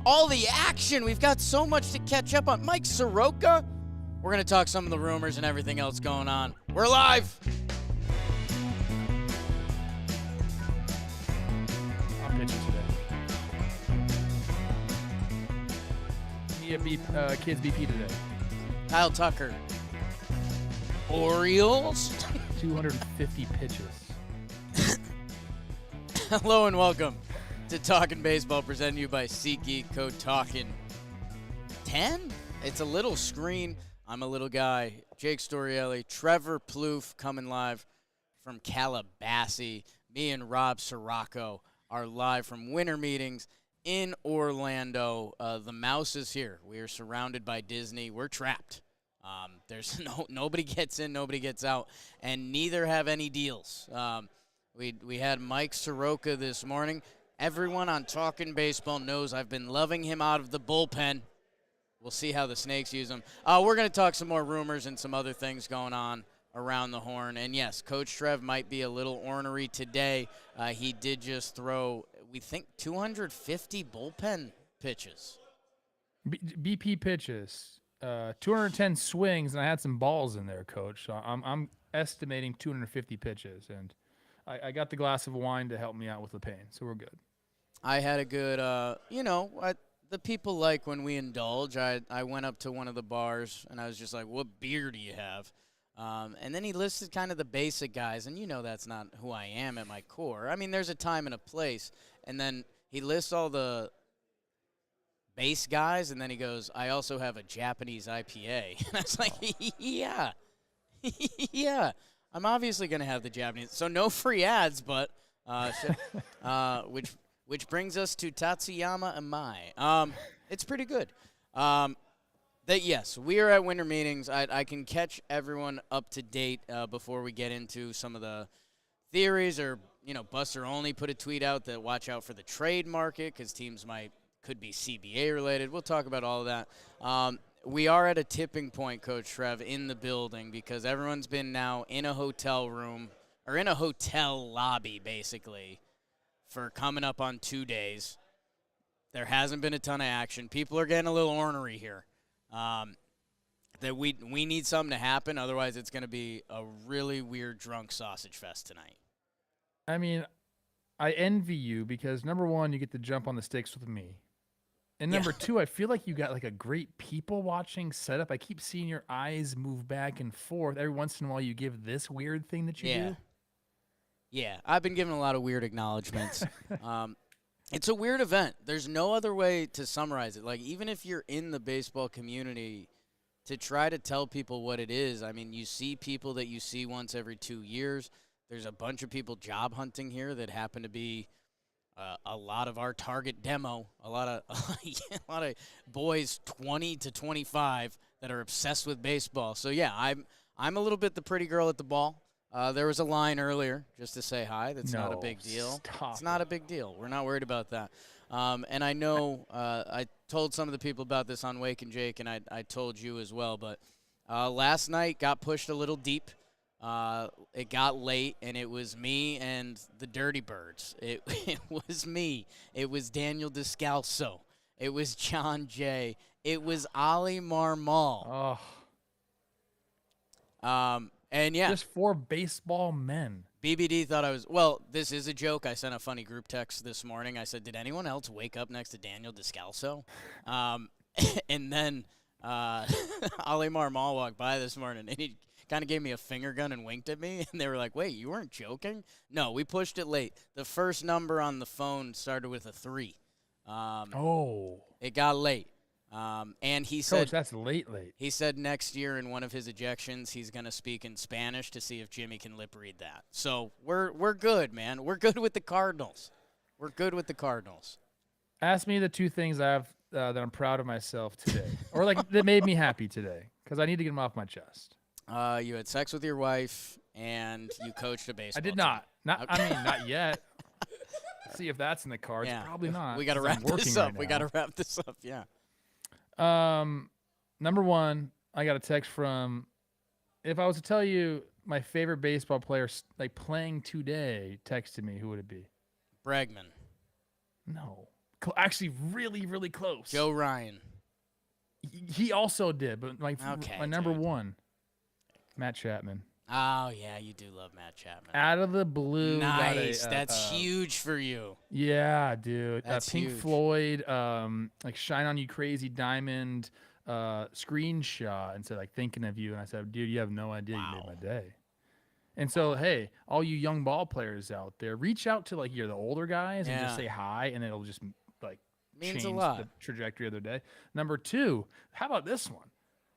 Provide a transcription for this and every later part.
all the action. We've got so much to catch up on. Mike Soroka. We're going to talk some of the rumors and everything else going on. We're live. I'll pitch it today. Kids BP today. Kyle Tucker. Orioles. 250 pitches. Hello and welcome to Talkin' Baseball, presented to you by SeatGeek, code Talkin' 10. It's a little screen. I'm a little guy. Jake Storielli, Trevor Plouffe coming live from Calabasas. Me and Rob Sirocco are live from winter meetings in Orlando. The mouse is here. We are surrounded by Disney. We're trapped. There's nobody gets in, nobody gets out, and neither have any deals. We had Mike Soroka this morning. Everyone on Talkin' Baseball knows I've been loving him out of the bullpen. We'll see how the Snakes use him. We're going to talk some more rumors and some other things going on around the horn. And, yes, Coach Trev might be a little ornery today. He did just throw, we think, 250 bullpen pitches. BP pitches. 210 swings, and I had some balls in there, Coach. So I'm estimating 250 pitches, and I got the glass of wine to help me out with the pain, so we're good. I had a good, the people like when we indulge. I went up to one of the bars, and I was just like, what beer do you have? And then he listed kind of the basic guys, and that's not who I am at my core. I mean, there's a time and a place, and then he lists all the base guys, and then he goes, I also have a Japanese IPA. And I was like, yeah. Yeah. I'm obviously going to have the Japanese. So no free ads, but which brings us to Tatsuyama Amai. It's pretty good. Yes, we are at winter meetings. I can catch everyone up to date before we get into some of the theories, or, Buster Only put a tweet out that watch out for the trade market because teams could be CBA related. We'll talk about all of that. We are at a tipping point, Coach Trev, in the building because everyone's been now in a hotel room or in a hotel lobby, basically, for coming up on 2 days. There hasn't been a ton of action. People are getting a little ornery here. That we need something to happen, otherwise it's going to be a really weird drunk sausage fest tonight. I mean, I envy you because, number one, you get to jump on the stakes with me. And number two, I feel like you got like a great people watching setup. I keep seeing your eyes move back and forth. Every once in a while you give this weird thing that you do. Yeah, I've been giving a lot of weird acknowledgments. It's a weird event. There's no other way to summarize it. Like, even if you're in the baseball community, to try to tell people what it is, I mean, you see people that you see once every 2 years. There's a bunch of people job hunting here that happen to be a lot of our target demo, a lot of boys 20 to 25 that are obsessed with baseball. So yeah, I'm a little bit the pretty girl at the ball. There was a line earlier just to say hi. That's not a big deal. It's not a big deal. We're not worried about that. And I know I told some of the people about this on Wake and Jake, and I told you as well. But last night got pushed a little deep. It got late, and it was me and the Dirty Birds. It was me. It was Daniel Descalso. It was John Jay. It was Ali Marmol. And yeah. Just 4 baseball men. BBD thought I was, this is a joke. I sent a funny group text this morning. I said, did anyone else wake up next to Daniel Descalso? And then Ali Marmol walked by this morning, and he kind of gave me a finger gun and winked at me, and they were like, wait, you weren't joking? No, we pushed it late. The first number on the phone started with a 3. It got late. And he said, Coach, that's late. He said next year in one of his ejections, he's going to speak in Spanish to see if Jimmy can lip read that. So we're good, man. We're good with the Cardinals. We're good with the Cardinals. Ask me the 2 things I have that I'm proud of myself today, or like that made me happy today, because I need to get them off my chest. You had sex with your wife, and you coached a baseball I did team. not. Not yet. Let's see if that's in the cards. Yeah. Probably not. We got to wrap this up. We got to wrap this up, yeah. Number one, I got a text from, if I was to tell you my favorite baseball player like playing today texted me, who would it be? Bregman. No. Actually, really, really close. Joe Ryan. He also did, but my number dude. one, Matt Chapman. Oh, yeah, you do love Matt Chapman. Out of the blue. Nice. That's huge for you. Yeah, dude. That's Pink huge. Floyd, like Shine On You Crazy Diamond screenshot and said, like, thinking of you. And I said, dude, you have no idea you made my day. And so, hey, all you young ball players out there, reach out to, like, you're the older guys and just say hi, and it'll just, like, means change a lot. the trajectory of their day. Number two, how about this one?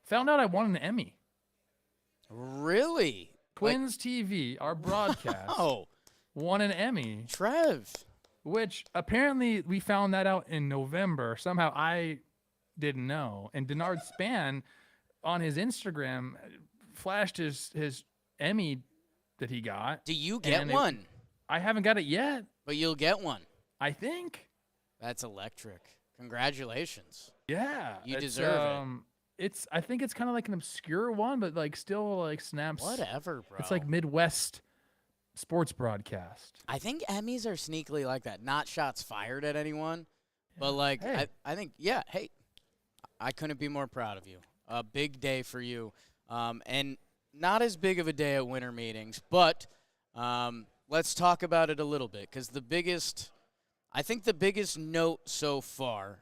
Found out I won an Emmy. Really? Twins TV, our broadcast, won an Emmy. Trev. Which apparently we found that out in November. Somehow I didn't know. And Denard Span on his Instagram flashed his Emmy that he got. Do you get one? I haven't got it yet. But you'll get one. I think. That's electric. Congratulations. Yeah. You deserve it. I think it's kind of like an obscure one, but like still like snaps. Whatever, bro. It's like Midwest sports broadcast. I think Emmys are sneakily like that. Not shots fired at anyone, but like I think hey, I couldn't be more proud of you. A big day for you, and not as big of a day at winter meetings, but let's talk about it a little bit because I think the biggest note so far,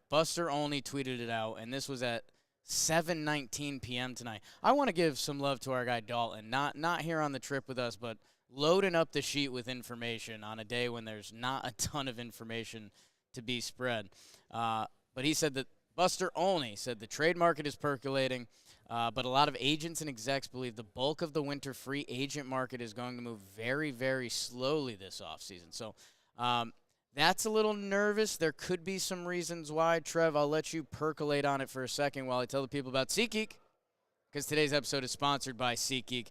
Buster Olney tweeted it out, and this was at 7:19 p.m. tonight. I want to give some love to our guy Dalton, not here on the trip with us, but loading up the sheet with information on a day when there's not a ton of information to be spread. But he said that Buster Olney said the trade market is percolating, but a lot of agents and execs believe the bulk of the winter free agent market is going to move very, very slowly this offseason. So that's a little nervous. There could be some reasons why. Trev, I'll let you percolate on it for a second while I tell the people about SeatGeek, because today's episode is sponsored by SeatGeek.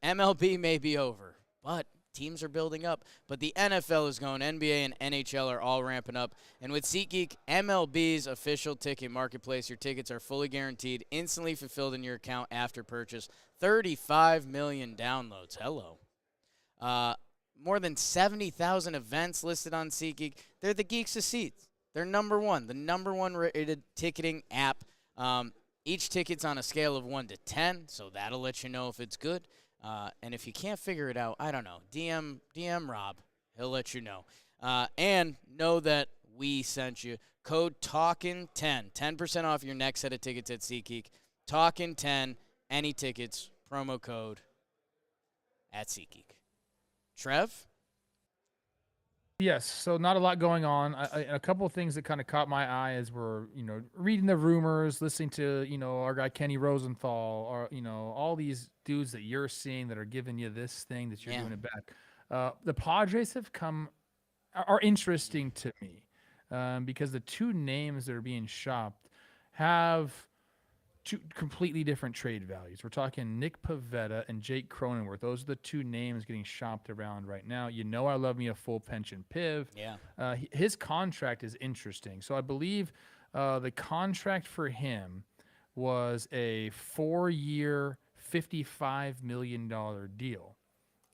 MLB may be over, but teams are building up. But the NFL is going. NBA and NHL are all ramping up. And with SeatGeek, MLB's official ticket marketplace, your tickets are fully guaranteed, instantly fulfilled in your account after purchase. 35 million downloads. Hello. More than 70,000 events listed on SeatGeek. They're the geeks of seats. They're the number one rated ticketing app. Each ticket's on a scale of 1 to 10, so that'll let you know if it's good. And if you can't figure it out, I don't know, DM Rob. He'll let you know. And know that we sent you. Code TALKIN10, 10% off your next set of tickets at SeatGeek. TALKIN10, any tickets, promo code at SeatGeek. Trev? Yes, so not a lot going on. A couple of things that kind of caught my eye as we're, reading the rumors, listening to, our guy Kenny Rosenthal, or, all these dudes that you're seeing that are giving you this thing that you're doing it back. The Padres are interesting to me because the two names that are being shopped have two completely different trade values. We're talking Nick Pivetta and Jake Cronenworth. Those are the two names getting shopped around right now. I love me a full pension Piv. Yeah. His contract is interesting. So I believe the contract for him was a 4-year, $55 million deal.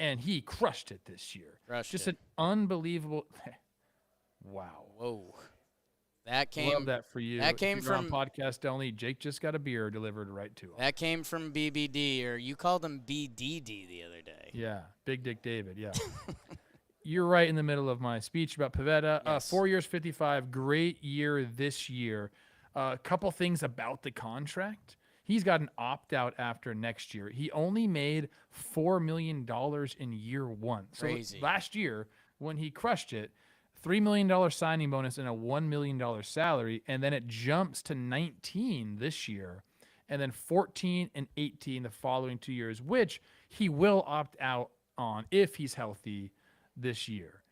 And he crushed it this year. An unbelievable. Wow. Whoa. Love that for you. That came from podcast only. Jake just got a beer delivered right to him. That came from BBD, or you called him BDD the other day. Yeah, Big Dick David. Yeah, you're right in the middle of my speech about Pivetta. Yes. 4 years, 55. Great year this year. A couple things about the contract. He's got an opt-out after next year. He only made $4 million in year one. Crazy. So last year, when he crushed it, $3 million signing bonus and a $1 million salary, and then it jumps to 19 this year, and then 14 and 18 the following 2 years, which he will opt out on if he's healthy this year.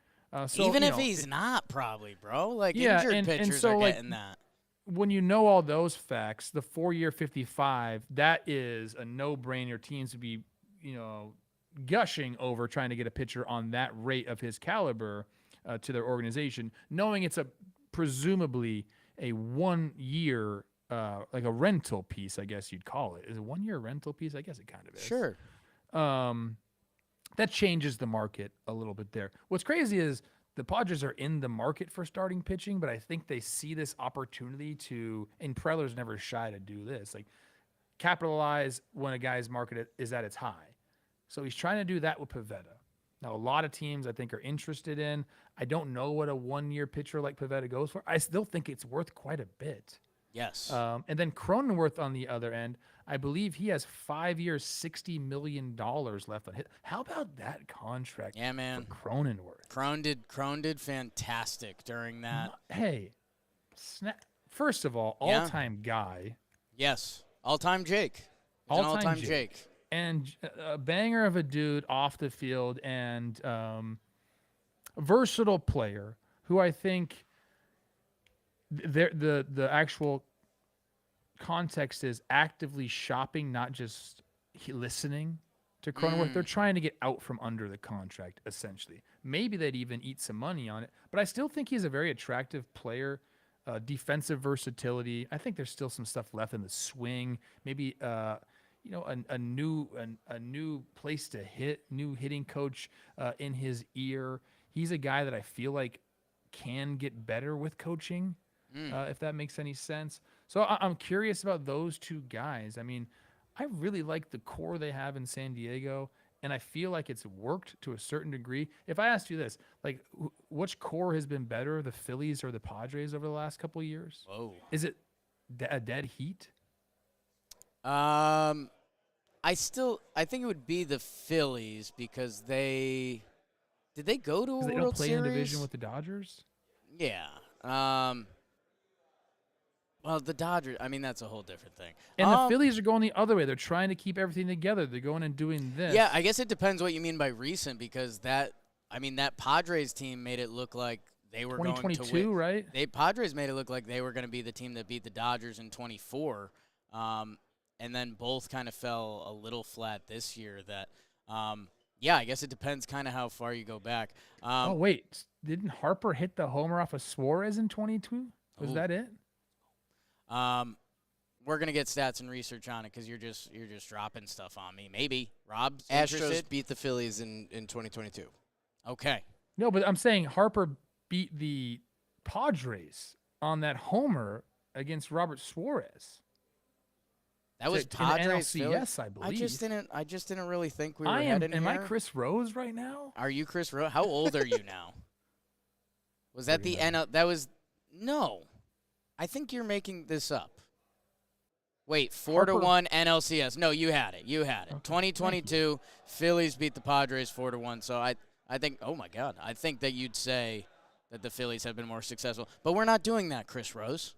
Even if he's not, probably, bro. Like, injured pitchers are getting that. When you know all those facts, the 4-year 55, that is a no-brainer. Teams would be, gushing over trying to get a pitcher on that rate of his caliber to their organization, knowing it's presumably a 1 year, like a rental piece, I guess you'd call it. Is it a 1 year rental piece? I guess it kind of is. Sure. That changes the market a little bit there. What's crazy is the Padres are in the market for starting pitching, but I think they see this opportunity to, and Preller's never shy to do this, like capitalize when a guy's market is at its high. So he's trying to do that with Pivetta. Now, a lot of teams I think are interested in. I don't know what a 1-year pitcher like Pivetta goes for. I still think it's worth quite a bit. Yes. And then Cronenworth on the other end, I believe he has 5 years, $60 million left on hit. How about that contract? Yeah, man. For Cronenworth. Crone did fantastic during that. Hey, first of all, all-time guy. Yes, all-time Jake. All-time Jake. And a banger of a dude off the field, and versatile player who I think the actual context is actively shopping, not just listening to Cronenworth. They're trying to get out from under the contract, essentially. Maybe they'd even eat some money on it, but I still think he's a very attractive player. Defensive versatility. I think there's still some stuff left in the swing. Maybe a new place to hit, new hitting coach in his ear. He's a guy that I feel like can get better with coaching, if that makes any sense. So I'm curious about those two guys. I mean, I really like the core they have in San Diego, and I feel like it's worked to a certain degree. If I asked you this, like, which core has been better, the Phillies or the Padres over the last couple of years? Whoa. Is it a dead heat? I think it would be the Phillies because did they go to a World Series? They don't play in a division with the Dodgers? Yeah. Well, the Dodgers, I mean, that's a whole different thing. And the Phillies are going the other way. They're trying to keep everything together. They're going and doing this. Yeah, I guess it depends what you mean by recent because that Padres team made it look like they were going to win. 2022, right? Padres made it look like they were going to be the team that beat the Dodgers in 24. And then both kind of fell a little flat this year. Yeah, I guess it depends kind of how far you go back. Oh, wait. Didn't Harper hit the homer off of Suarez in 22? Was that it? We're gonna get stats and research on it because you're just dropping stuff on me. Maybe Rob's Astros interested? beat the Phillies in 2022. Okay. No, but I'm saying Harper beat the Padres on that homer against Robert Suarez. That was In the Padres. NLCS, I believe. I just didn't really think we were heading Am here. I Chris Rose right now? Are you Chris Rose? How old are you now? Was that the NL? That was no. I think you're making this up. Wait, 4-1 NLCS. No, you had it. Okay. 2022, Phillies beat the Padres 4-1. So I think, oh my God, I think that you'd say that the Phillies have been more successful. But we're not doing that, Chris Rose.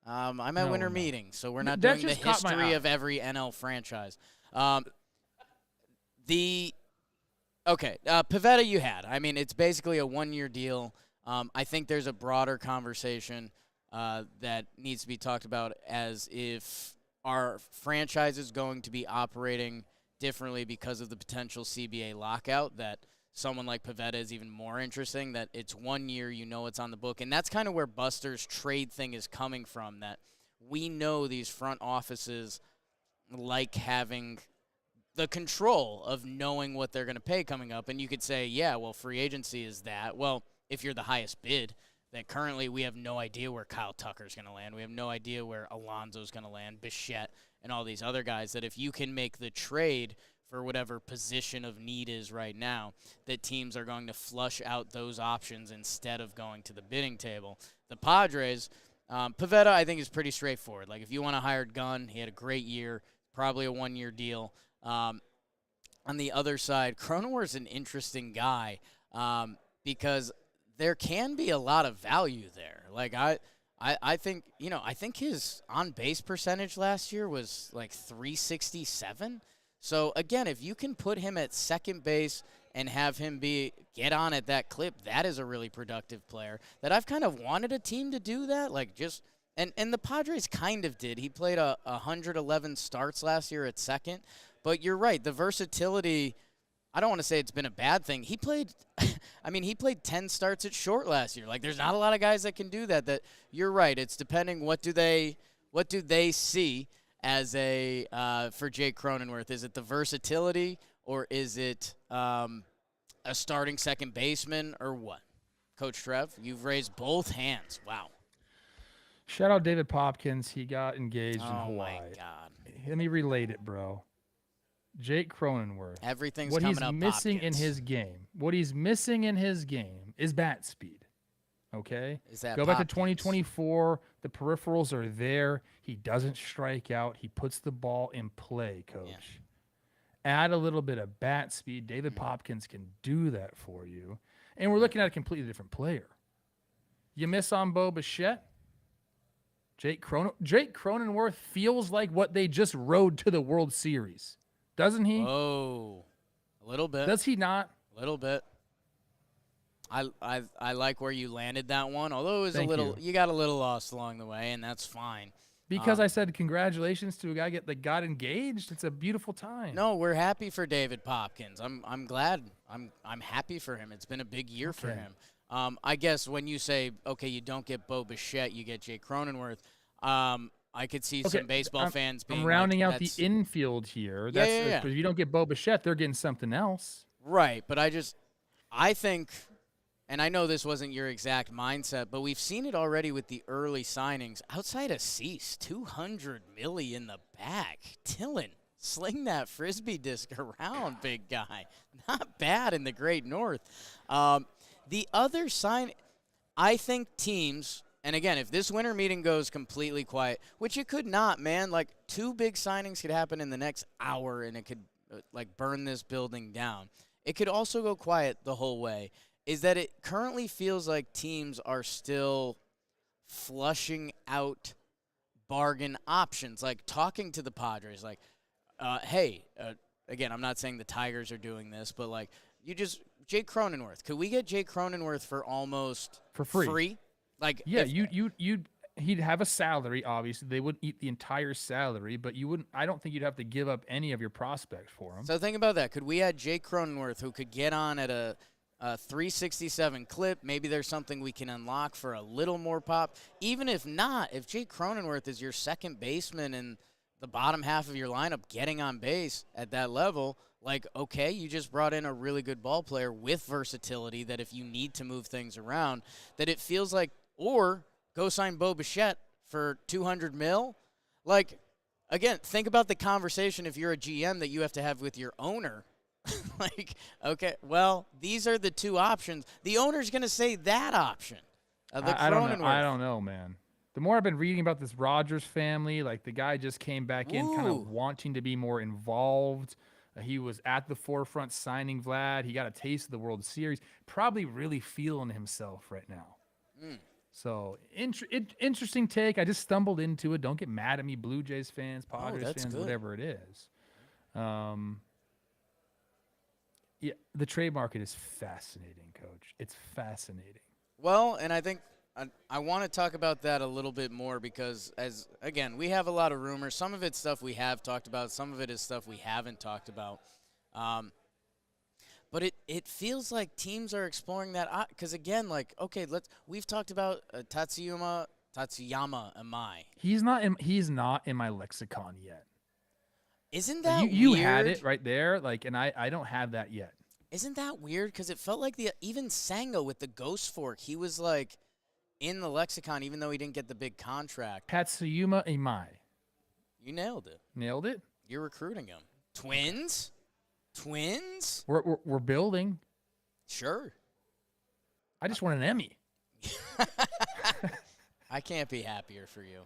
I'm at winter meetings, so we're not doing the history of every NL franchise. Pivetta you had. I mean, it's basically a 1-year deal. I think there's a broader conversation that needs to be talked about as if our franchise is going to be operating differently because of the potential CBA lockout, that someone like Pivetta is even more interesting, that it's 1 year, it's on the book. And that's kind of where Buster's trade thing is coming from, that we know these front offices like having the control of knowing what they're going to pay coming up. And you could say, yeah, well, free agency is that. Well, if you're the highest bid, that currently we have no idea where Kyle Tucker's going to land. We have no idea where Alonso's going to land, Bichette, and all these other guys, that if you can make the trade for whatever position of need is right now, that teams are going to flush out those options instead of going to the bidding table. The Padres, Pivetta, I think, is pretty straightforward. Like, if you want to hire Gunn, he had a great year, probably a 1-year deal. On the other side, Cronenworth's an interesting guy because there can be a lot of value there. Like, I think, I think his on-base percentage last year was like 367. So, again, if you can put him at second base and have him get on at that clip, that is a really productive player that I've kind of wanted a team to do that. Like, and the Padres kind of did. He played 111 starts last year at second. But you're right, the versatility, I don't want to say it's been a bad thing. He played 10 starts at short last year. Like, there's not a lot of guys that can do that. That you're right. It's depending what do they see as for Jake Cronenworth. Is it the versatility, or is it a starting second baseman, or what? Coach Trev, you've raised both hands. Wow. Shout out David Popkins. He got engaged in Oh, Hawaii. my God. Let me relate it, bro. Jake Cronenworth. Everything's What coming he's up missing in Popkins. his game. What he's missing in his game is bat speed. Okay? Is that Go back to Popkins. 2024. The peripherals are there. He doesn't strike out. He puts the ball in play, coach. Yeah. Add a little bit of bat speed. David Popkins can do that for you. And we're looking at a completely different player. You miss on Bo Bichette? Jake Cronenworth feels like what they just rode to the World Series. Doesn't he? Oh, a little bit. Does he not? A little bit. I like where you landed that one, although it was Thank a little. you. You got a little lost along the way, and that's fine. Because I said congratulations to a guy that got engaged. It's a beautiful time. No, we're happy for David Popkins. I'm glad. I'm happy for him. It's been a big year for Okay. him. I guess when you say, okay, you don't get Bo Bichette, you get Jake Cronenworth. I could see some baseball fans being I'm rounding like, out the that's- infield here. Yeah, That's yeah, yeah. Because if you don't get Bo Bichette, they're getting something else. Right, but I think, and I know this wasn't your exact mindset, but we've seen it already with the early signings. Outside of Cease, $200 million in the back. Tillin, sling that Frisbee disc around, big guy. Not bad in the Great North. The other sign, I think teams, and again, if this winter meeting goes completely quiet, which it could not, man, like 2 big signings could happen in the next hour and it could burn this building down. It could also go quiet the whole way, is that it currently feels like teams are still flushing out bargain options, like talking to the Padres, like, hey, again, I'm not saying the Tigers are doing this, but like, Jake Cronenworth, could we get Jake Cronenworth for almost For free? Like, Yeah, if- he'd have a salary, obviously. They wouldn't eat the entire salary, but I don't think you'd have to give up any of your prospects for him. So think about that. Could we add Jake Cronenworth, who could get on at a 367 clip? Maybe there's something we can unlock for a little more pop. Even if not, if Jake Cronenworth is your second baseman in the bottom half of your lineup getting on base at that level, like, okay, you just brought in a really good ball player with versatility that if you need to move things around, that it feels like, or go sign Bo Bichette for $200 million. Like, again, think about the conversation if you're a GM that you have to have with your owner. Like, okay, well, these are the 2 options. The owner's going to say that option. I don't know, man. The more I've been reading about this Rogers family, like the guy just came back in kind Ooh. of wanting to be more involved. He was at the forefront signing Vlad. He got a taste of the World Series. Probably really feeling himself right now. So, interesting take. I just stumbled into it. Don't get mad at me, Blue Jays fans, Padres that's fans, good. whatever it is. Yeah, the trade market is fascinating, Coach. It's fascinating. Well, and I think I want to talk about that a little bit more because, again, we have a lot of rumors. Some of it's stuff we have talked about. Some of it is stuff we haven't talked about. But it feels like teams are exploring that because, again, like, okay, we've talked about Tatsuyama Amai. He's not in my lexicon yet. Isn't that you weird? had it right there, like, and I don't have that yet. Isn't that weird? Because it felt like even Senga with the Ghost Fork, he was like in the lexicon, even though he didn't get the big contract. Tatsuyama Imai. You nailed it. Nailed it. You're recruiting him. Twins? Twins? We're building. Sure. I just want an Emmy. I can't be happier for you.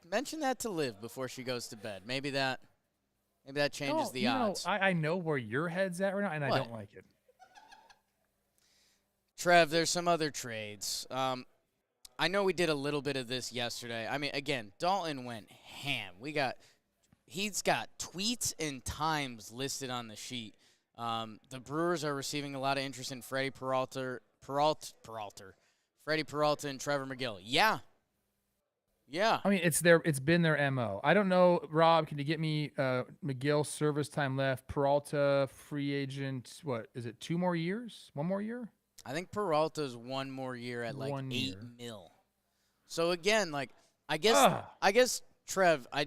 Mention that to Liv before she goes to bed. Maybe that changes the odds. I know where your head's at right now, and I What? don't like it. Trev, there's some other trades. I know we did a little bit of this yesterday. I mean, again, Dalton went ham. He's got tweets and times listed on the sheet. The Brewers are receiving a lot of interest in Freddie Peralta, and Trevor McGill. Yeah. I mean, it's been their MO. I don't know, Rob, can you get me McGill service time left, Peralta free agent, what is it, 2 more years? 1 more year? I think Peralta's 1 more year at like 1 $8 year. million. So again, like I guess Trev, I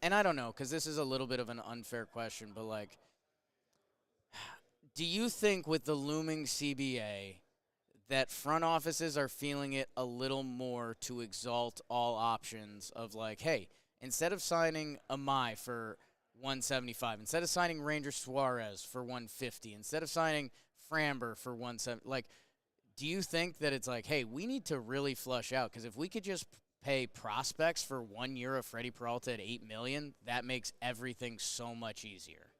don't know because this is a little bit of an unfair question, but like, do you think with the looming CBA that front offices are feeling it a little more to exalt all options of like, hey, instead of signing Amai for 175, instead of signing Ranger Suarez for 150, instead of signing Framber for 170, like, do you think that it's like, hey, we need to really flush out? Because if we could just pay prospects for 1 year of Freddie Peralta at $8 million, that makes everything so much easier.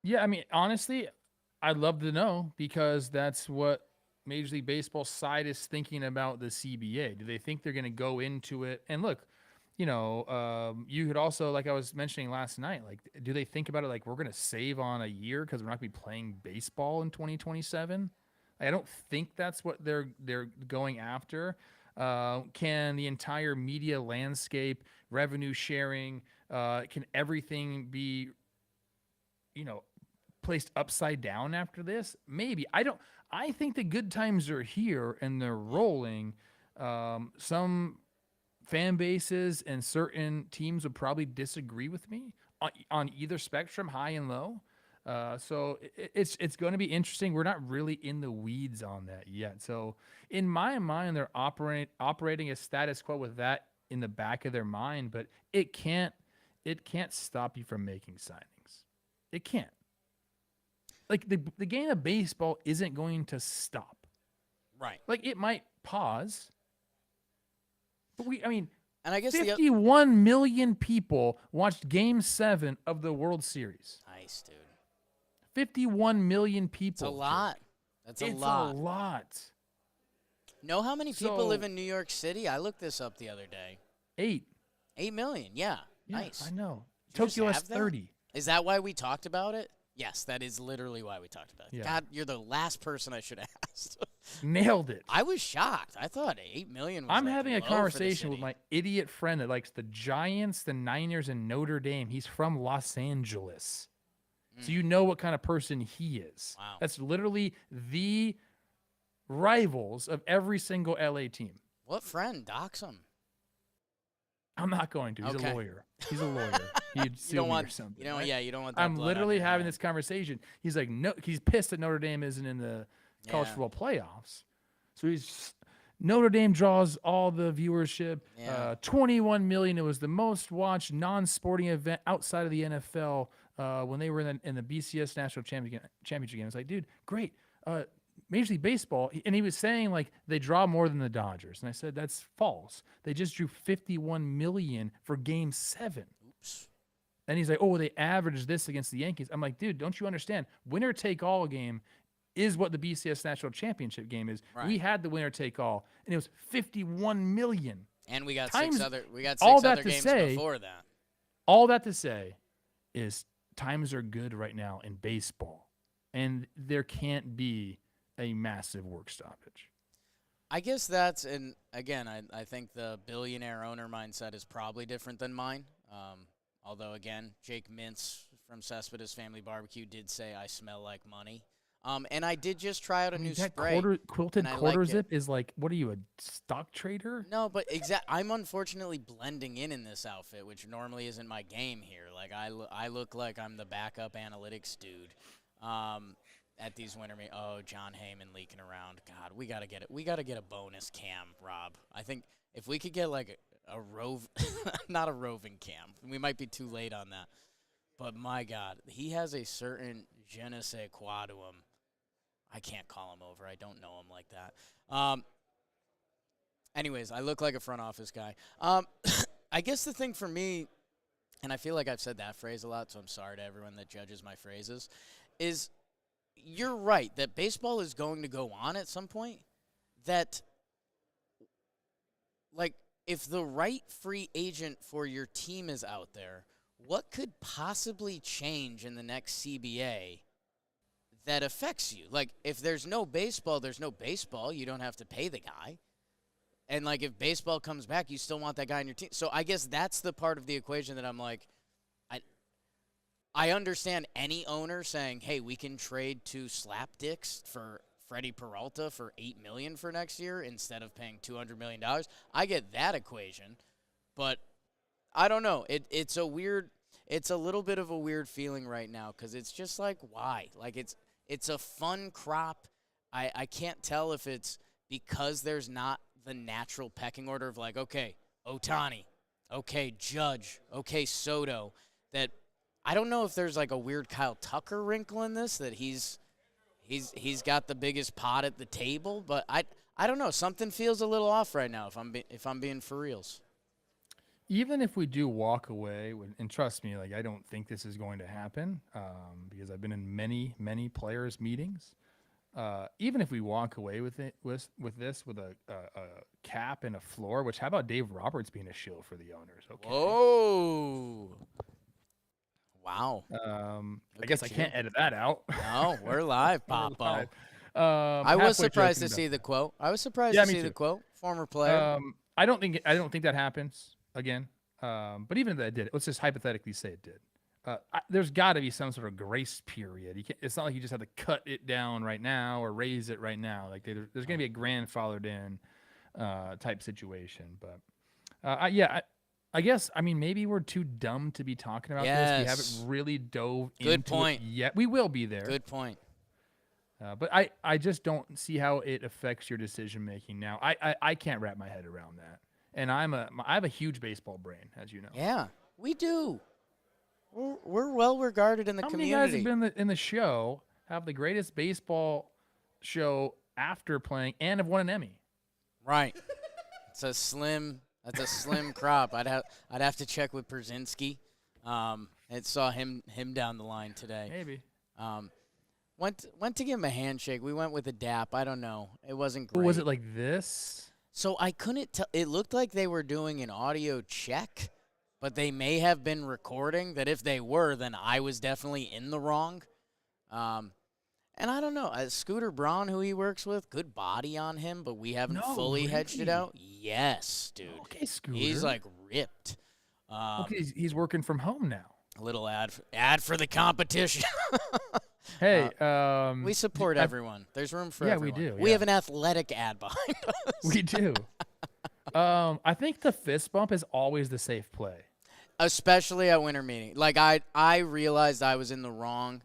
Yeah, I mean, honestly, I'd love to know because that's what Major League Baseball side is thinking about the CBA. Do they think they're going to go into it? And look, you could also, like I was mentioning last night, like, do they think about it like we're going to save on a year because we're not going to be playing baseball in 2027? I don't think that's what they're going after. Can the entire media landscape, revenue sharing, can everything be, placed upside down after this? Maybe. I think the good times are here and they're rolling. Some fan bases and certain teams would probably disagree with me on either spectrum, high and low. So it's going to be interesting. We're not really in the weeds on that yet. So in my mind, they're operating a status quo with that in the back of their mind, but it can't stop you from making signings. It can't. Like the game of baseball isn't going to stop. Right. Like it might pause. But and I guess 51 million people watched Game 7 of the World Series. Nice, dude. 51 million people. It's a lot. That's a it's lot. It's a lot. Know how many people live in New York City? I looked this up the other day. 8 million, yeah. Nice. I know. Did Tokyo has 30. Is that why we talked about it? Yes, that is literally why we talked about it. Yeah. God, you're the last person I should have asked. Nailed it. I was shocked. I thought 8 million was I'm like having a low conversation for the with my idiot friend that likes the Giants, the Niners, and Notre Dame. He's from Los Angeles. So you know what kind of person he is. Wow. That's literally the rivals of every single LA team. What friend? Dox him. I'm not going to. He's Okay. a lawyer. He's a lawyer. He'd sue me or something. You don't want that I'm blood on literally your having hand. this conversation. He's like, no, he's pissed that Notre Dame isn't in the college Yeah. football playoffs. So Notre Dame draws all the viewership. Yeah. 21 million. It was the most watched non-sporting event outside of the NFL when they were in the BCS national championship game. It's like, dude, great. Major League Baseball, and he was saying like they draw more than the Dodgers, and I said that's false. They just drew 51 million for Game 7. Oops. And he's like, oh, they averaged this against the Yankees. I'm like, dude, don't you understand? Winner take all game is what the BCS national championship game is. Right. We had the winner take all, and it was 51 million. And we got Times- six all that other to games say- before that. All that to say is times are good right now in baseball, and there can't be a massive work stoppage. I guess that's, and again, I think the billionaire owner mindset is probably different than mine. Although, again, Jake Mintz from Cespedes Family Barbecue did say I smell like money. And I did just try out a new that spray. quilted and I quarter like it. zip is like, what are you, a stock trader? No, but I'm unfortunately blending in this outfit, which normally isn't my game here. Like I look like I'm the backup analytics dude. At these winter meetings. Oh, John Heyman leaking around. God, we gotta get it. We gotta get a bonus cam, Rob. I think if we could get like a not a roving cam. We might be too late on that. But my God, he has a certain je ne sais quoi to him. I can't call him over. I don't know him like that. Anyways, I look like a front office guy. I guess the thing for me, and I feel like I've said that phrase a lot, so I'm sorry to everyone that judges my phrases, is you're right that baseball is going to go on at some point. That, like, if the right free agent for your team is out there, what could possibly change in the next CBA that affects you? Like, if there's no baseball, there's no baseball. You don't have to pay the guy. And, like, if baseball comes back, you still want that guy on your team. So I guess that's the part of the equation that I'm like, I understand any owner saying, hey, we can trade to slapdicks for Freddie Peralta for $8 million for next year instead of paying $200 million. I get that equation, but I don't know. It's a little bit of a weird feeling right now because it's just like, why? Like, it's a fun crop. I can't tell if it's because there's not the natural pecking order of like, okay, Otani, okay, Judge, okay, Soto, that I don't know if there's like a weird Kyle Tucker wrinkle in this, that he's got the biggest pot at the table, but I don't know. Something feels a little off right now if I'm being for reals. Even if we do walk away, and trust me, like I don't think this is going to happen because I've been in many players' meetings. Even if we walk away with it with this with a cap and a floor, which how about Dave Roberts being a shill for the owners? Okay. Whoa. Wow. I guess I can't edit that out. No, we're live, We're Popo. live. I was Halfway surprised to joking see about the quote. I was surprised Yeah, to me see too. the quote. Former player. I don't think that happens again. But even if that did, let's just hypothetically say it did. There's got to be some sort of grace period. It's not like you just have to cut it down right now or raise it right now. Like there's going to be a grandfathered in type situation. But I guess maybe we're too dumb to be talking about this. We Yes. haven't really dove Good into point. it yet. We will be there. Good point. But I just don't see how it affects your decision making now. I can't wrap my head around that. And I have a huge baseball brain, as you know. Yeah, we do. We're well regarded in the How many community. guys have been in the show, have the greatest baseball show after playing, and have won an Emmy? Right. That's a slim crop. I'd have to check with Brzezinski. And saw him down the line today. Maybe. Went to give him a handshake. We went with a dap. I don't know. It wasn't great. Was it like this? So I couldn't tell. It looked like they were doing an audio check, but they may have been recording. That if they were, then I was definitely in the wrong. And I don't know. Scooter Braun, who he works with, good body on him, but we haven't fully hedged it really? out. Yes, dude. Okay, Scooter. He's like ripped. Okay, he's working from home now. A little ad for the competition. Hey, We support everyone. There's room for everyone. we do. We yeah. have an athletic ad behind us. We do. I think the fist bump is always the safe play. Especially at winter meeting. Like, I realized I was in the wrong.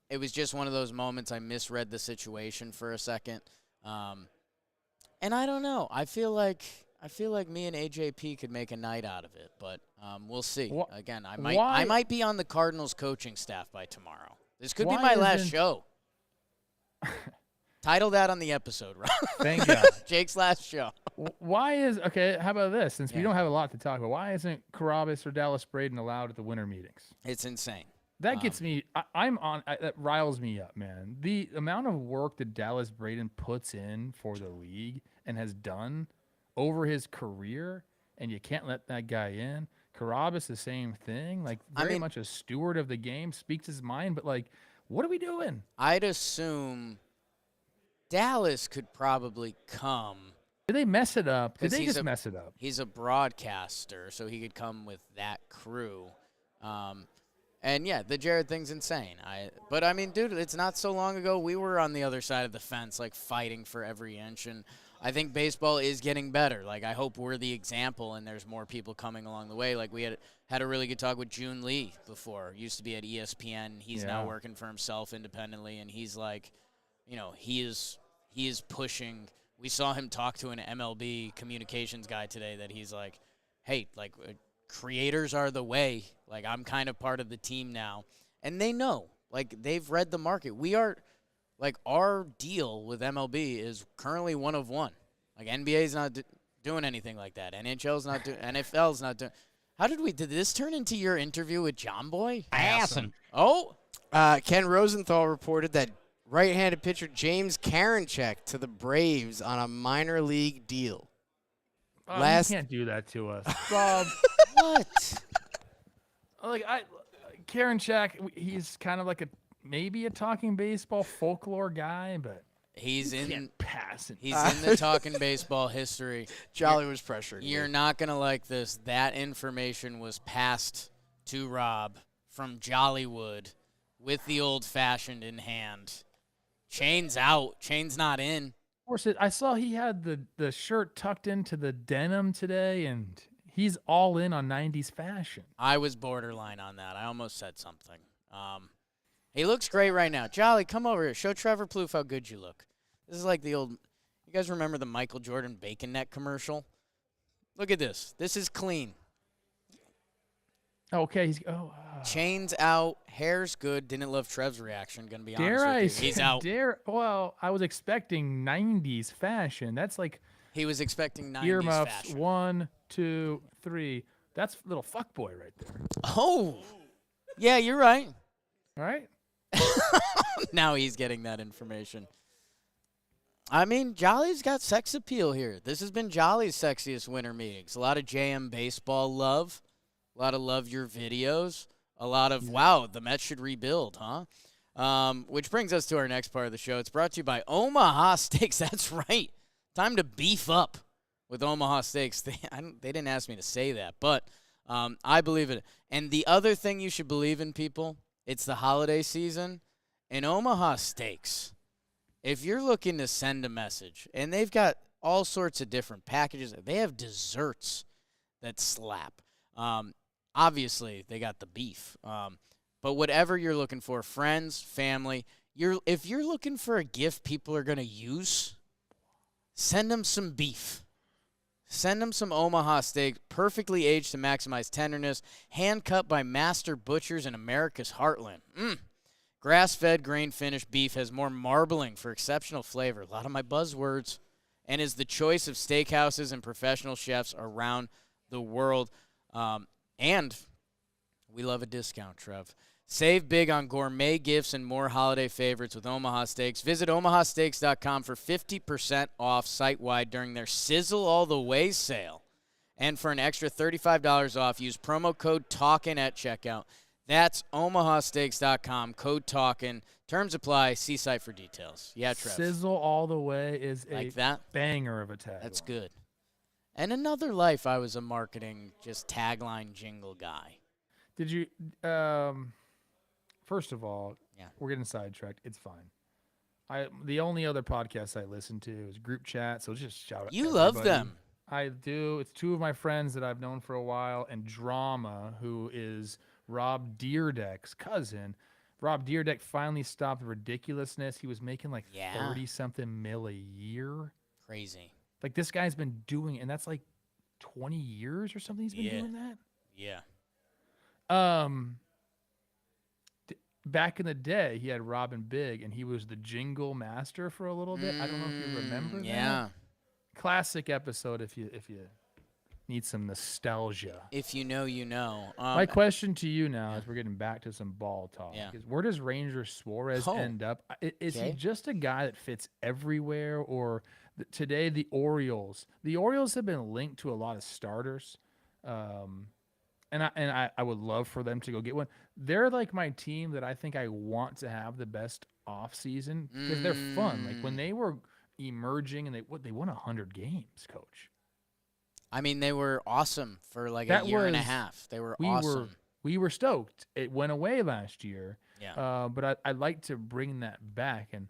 It was just one of those moments I misread the situation for a second. And I don't know. I feel like me and AJP could make a night out of it, but we'll see. Again, I might be on the Cardinals coaching staff by tomorrow. This could be my last show. Title that on the episode, right? Thank God. Jake's last show. Okay, how about this? Since we don't have a lot to talk about, why isn't Carabas or Dallas Braden allowed at the winter meetings? It's insane. That gets me. That riles me up, man. The amount of work that Dallas Braden puts in for the league and has done over his career, and you can't let that guy in. Carabas, the same thing. Like very much a steward of the game, speaks his mind. But like, what are we doing? I'd assume Dallas could probably come. Did they mess it up? Did 'Cause they he's just mess it up? He's a broadcaster, so he could come with that crew. And yeah, the Jared thing's insane. But I mean, dude, it's not so long ago we were on the other side of the fence, like fighting for every inch. And I think baseball is getting better. Like, I hope we're the example, and there's more people coming along the way. Like, we had a really good talk with June Lee before. Used to be at ESPN. He's now working for himself independently, and he's like, you know, he is pushing. We saw him talk to an MLB communications guy today that he's like, hey, like, creators are the way. Like, I'm kind of part of the team now. And they know. Like, they've read the market. We are, like, our deal with MLB is currently one of one. Like, NBA's not doing anything like that. NHL's not doing, NFL's not doing. Did this turn into your interview with John Boy? Awesome. Oh. Ken Rosenthal reported that right-handed pitcher James Karinchak to the Braves on a minor league deal. You can't do that to us, Bob. What? Karinchak, he's kind of like maybe a talking baseball folklore guy, but He's in the talking baseball history. Jolly was pressured. You're not going to like this. That information was passed to Rob from Jollywood with the old-fashioned in hand. Chain's out. Chain's not in. Of course, I saw he had the shirt tucked into the denim today, and he's all in on 90s fashion. I was borderline on that. I almost said something. He looks great right now. Jolly, come over here. Show Trevor Plouffe how good you look. This is like the old You guys remember the Michael Jordan Bacon Neck commercial? Look at this. This is clean. Okay, Chains out, hair's good. Didn't love Trev's reaction. Gonna be honest dare I with you. He's out. Well, I was expecting 90s fashion. That's like He was expecting 90s earmuffs. fashion. 1, 2, 3. That's little fuckboy right there. Oh, yeah, you're right. All right. Now he's getting that information. I mean, Jolly's got sex appeal here. This has been Jolly's sexiest winter meetings. A lot of JM baseball love. A lot of love your videos. A lot of, wow, the Mets should rebuild, huh? Which brings us to our next part of the show. It's brought to you by Omaha Steaks. That's right. Time to beef up with Omaha Steaks. They didn't ask me to say that, but I believe it. And the other thing you should believe in, people, it's the holiday season. And Omaha Steaks, if you're looking to send a message, and they've got all sorts of different packages. They have desserts that slap. Obviously, they got the beef. But whatever you're looking for, friends, family, if you're looking for a gift people are going to use, send them some beef. Send them some Omaha steak, perfectly aged to maximize tenderness, hand-cut by master butchers in America's heartland. Grass-fed, grain-finished beef has more marbling for exceptional flavor. A lot of my buzzwords. And is the choice of steakhouses and professional chefs around the world. And we love a discount, Trev. Save big on gourmet gifts and more holiday favorites with Omaha Steaks. Visit omahasteaks.com for 50% off site-wide during their Sizzle All the Way sale. And for an extra $35 off, use promo code TALKIN at checkout. That's omahasteaks.com, code TALKIN. Terms apply. See site for details. Yeah, Trev. Sizzle All the Way is Like a that? banger of a tagline. That's good. And another life, I was a marketing just tagline jingle guy. Did you first of all, Yeah. we're getting sidetracked. It's fine. The only other podcast I listen to is Group Chat, so just shout out. You love everybody. them. I do. It's two of my friends that I've known for a while, and Drama, who is Rob Deerdeck's cousin. Rob Deerdeck finally stopped the ridiculousness. He was making like 30-something mil a year. Crazy. Like this guy's been doing, and that's like 20 years or something. He's been doing that. Yeah. Back in the day, he had Robin Big, and he was the jingle master for a little bit. I don't know if you remember that. Yeah. Classic episode if you need some nostalgia. If you know, you know. My question to you now, as we're getting back to some ball talk, Yeah. is where does Ranger Suarez end up? Is he just a guy that fits everywhere, or today the Orioles? The Orioles have been linked to a lot of starters, and I would love for them to go get one. They're like my team that I think I want to have the best off season because they're fun. Like when they were emerging and they won 100 games, Coach. I mean, they were awesome for like a year and a half. They were awesome. We were stoked. It went away last year. Yeah. But I'd like to bring that back. And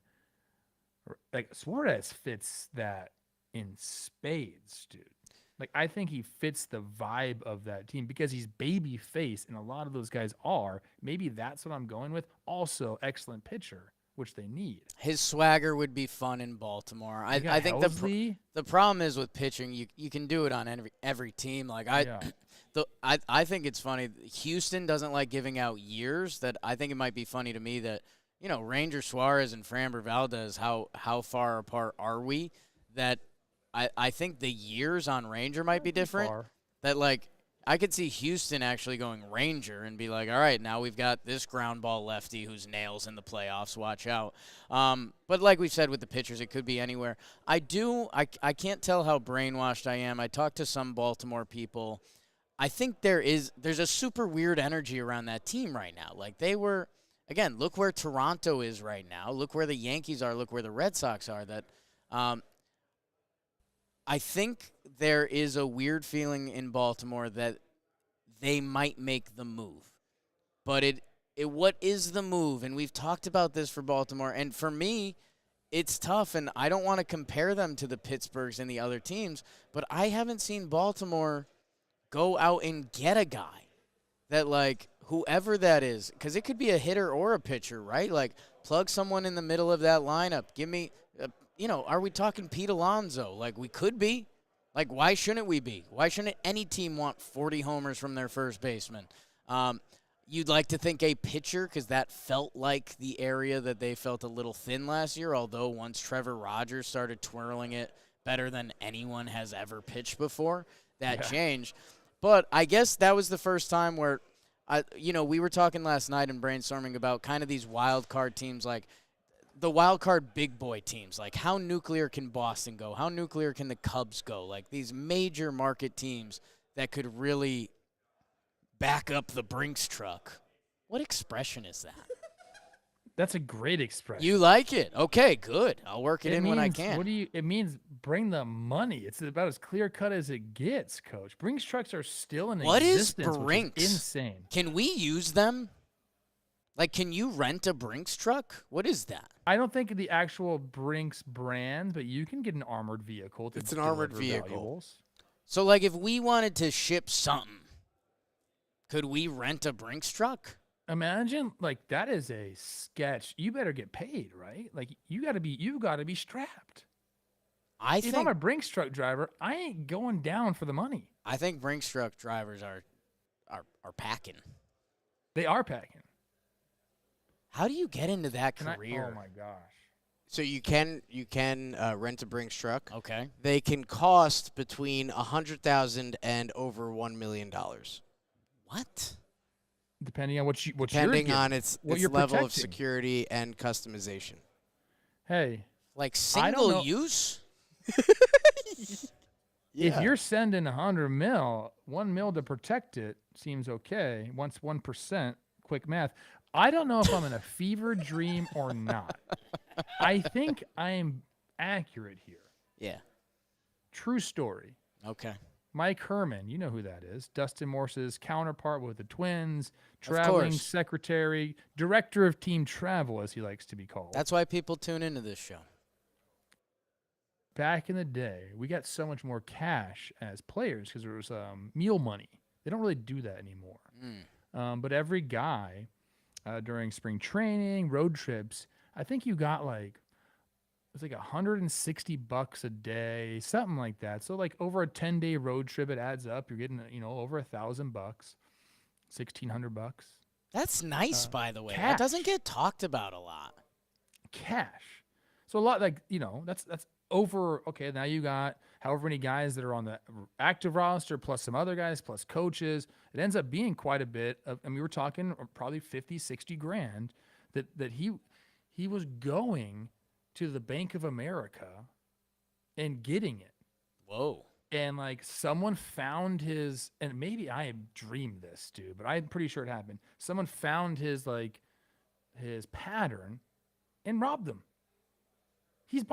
like Suarez fits that in spades, dude. Like I think he fits the vibe of that team because he's baby face, and a lot of those guys are. Maybe that's what I'm going with. Also, excellent pitcher, which they need. His swagger would be fun in Baltimore. I think the problem is with pitching, you can do it on every team. Like I think it's funny. Houston doesn't like giving out years. That I think it might be funny to me that Ranger Suarez and Framber Valdez. How far apart are we? That I think the years on Ranger might be different. That like I could see Houston actually going Ranger and be like, all right, now we've got this ground ball lefty who's nails in the playoffs. Watch out. But like we've said with the pitchers, it could be anywhere. I can't tell how brainwashed I am. I talked to some Baltimore people. I think there's a super weird energy around that team right now. Like they were, again, look where Toronto is right now. Look where the Yankees are. Look where the Red Sox are. That I think there is a weird feeling in Baltimore that they might make the move. But what is the move? And we've talked about this for Baltimore. And for me, it's tough. And I don't want to compare them to the Pittsburghs and the other teams. But I haven't seen Baltimore go out and get a guy that, like, whoever that is. Because it could be a hitter or a pitcher, right? Like, plug someone in the middle of that lineup. Give me are we talking Pete Alonso? Like, we could be. Like, why shouldn't we be? Why shouldn't any team want 40 homers from their first baseman? You'd like to think a pitcher, because that felt like the area that they felt a little thin last year, although once Trevor Rogers started twirling it better than anyone has ever pitched before, that changed. But I guess that was the first time where, we were talking last night and brainstorming about kind of these wild card teams, like the wild card big boy teams. Like, how nuclear can Boston go? How nuclear can the Cubs go? Like, these major market teams that could really back up the Brinks truck. What expression is that? That's a great expression. You like it? Okay, good. I'll work it in when I can. It means bring the money. It's about as clear cut as it gets, Coach. Brinks trucks are still in existence. What is Brinks? Which is insane. Can we use them? Like, can you rent a Brinks truck? What is that? I don't think the actual Brinks brand, but you can get an armored vehicle. It's an armored vehicle. Valuables. So, like, if we wanted to ship something, could we rent a Brinks truck? Imagine, like, that is a sketch. You better get paid, right? Like, you got to be strapped. If I'm a Brinks truck driver, I ain't going down for the money. I think Brinks truck drivers are packing. They are packing. How do you get into that career? Oh my gosh. So you can rent a Brinks truck. Okay. They can cost between $100,000 and over $1 million. What? Depending on what depending you're on its level protecting. of security and customization. Hey, like single use? If you're sending 100 mil, 1 mil to protect it seems okay. Once 1%, quick math. I don't know if I'm in a fever dream or not. I think I am accurate here. Yeah. True story. Okay. Mike Herman, you know who that is. Dustin Morse's counterpart with the Twins, traveling secretary, director of team travel, as he likes to be called. That's why people tune into this show. Back in the day, we got so much more cash as players because there was meal money. They don't really do that anymore. But every guy during spring training, road trips, I think you got it's like $160 a day, something like that. So like over a 10-day road trip, it adds up. You're getting over $1,000, $1,600. That's nice, by the way. Cash. That doesn't get talked about a lot. Cash. So a lot that's over. Okay, now you got however many guys that are on the active roster, plus some other guys, plus coaches. It ends up being quite a bit of. I mean, we're talking probably 50, 60 grand that he was going to the Bank of America and getting it. Whoa. And someone found his, and maybe I dreamed this, dude, but I'm pretty sure it happened. Someone found his pattern and robbed him. He's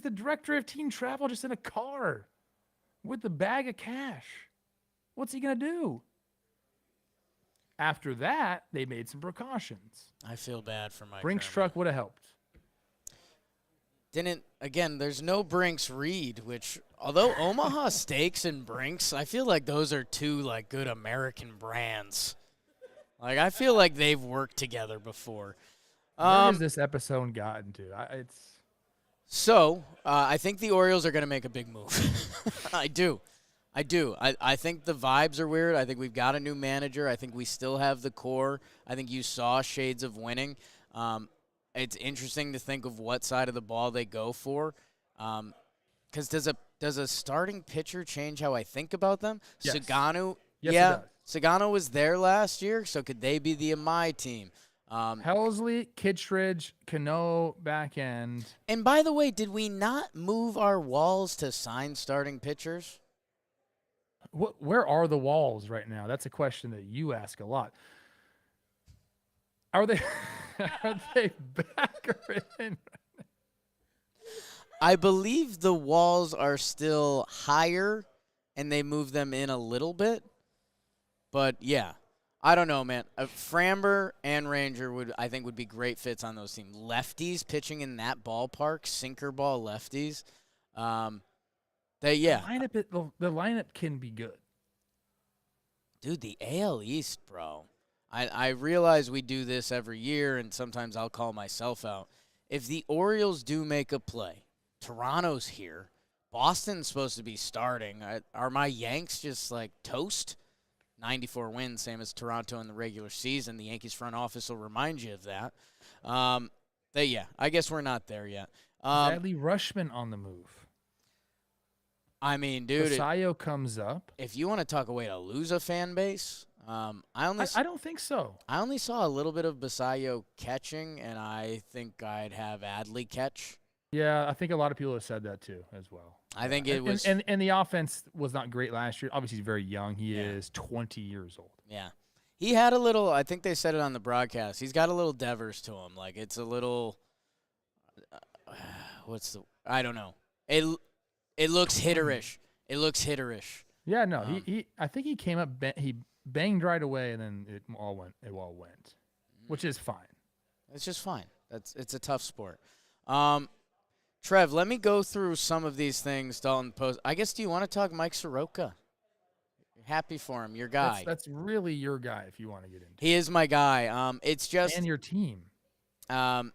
the director of team travel just in a car with a bag of cash. What's he going to do? After that, they made some precautions. I feel bad for Mike Brinks Herman. truck would have helped. There's no Brinks Reed, which, although Omaha Steaks and Brinks, I feel like those are two, good American brands. I feel like they've worked together before. Where has this episode gotten to? I think the Orioles are going to make a big move. I do. I think the vibes are weird. I think we've got a new manager. I think we still have the core. I think you saw shades of winning. It's interesting to think of what side of the ball they go for. Because does a starting pitcher change how I think about them? Yes. Sagano, Yes, it does. Sagano was there last year, so could they be the Amai team? Helsley, Kittredge, Cano, back end. And by the way, did we not move our walls to sign starting pitchers? Where are the walls right now? That's a question that you ask a lot. Are they back or in? I believe the walls are still higher, and they move them in a little bit. But yeah, I don't know, man. Framber and Ranger would be great fits on those teams. Lefties pitching in that ballpark, sinker ball lefties. The lineup can be good. Dude, the AL East, bro. I realize we do this every year, and sometimes I'll call myself out. if the Orioles do make a play, Toronto's here, Boston's supposed to be starting. Are my Yanks just like toast? 94 wins, same as Toronto in the regular season. The Yankees front office will remind you of that. Yeah, I guess we're not there yet. Bradley Rushman on the move. I mean, dude, Basayo comes up. if you want to talk a way to lose a fan base, I don't think so. I only saw a little bit of Basayo catching, and I think I'd have Adley catch. Yeah, I think a lot of people have said that too as well. I think it was. And the offense was not great last year. Obviously, he's very young. He is 20 years old. Yeah. He had a little, I think they said it on the broadcast, he's got a little Devers to him. Like, it's a little, I don't know. It looks hitterish. It looks hitterish. Yeah, no, I think he came up, he banged right away, and then it all went, which is fine. It's just fine. It's a tough sport. Trev, let me go through some of these things Dalton posed. I guess, do you want to talk Mike Soroka? You're happy for him, your guy. That's really your guy if you want to get into it. He is my guy. It's just. And your team. And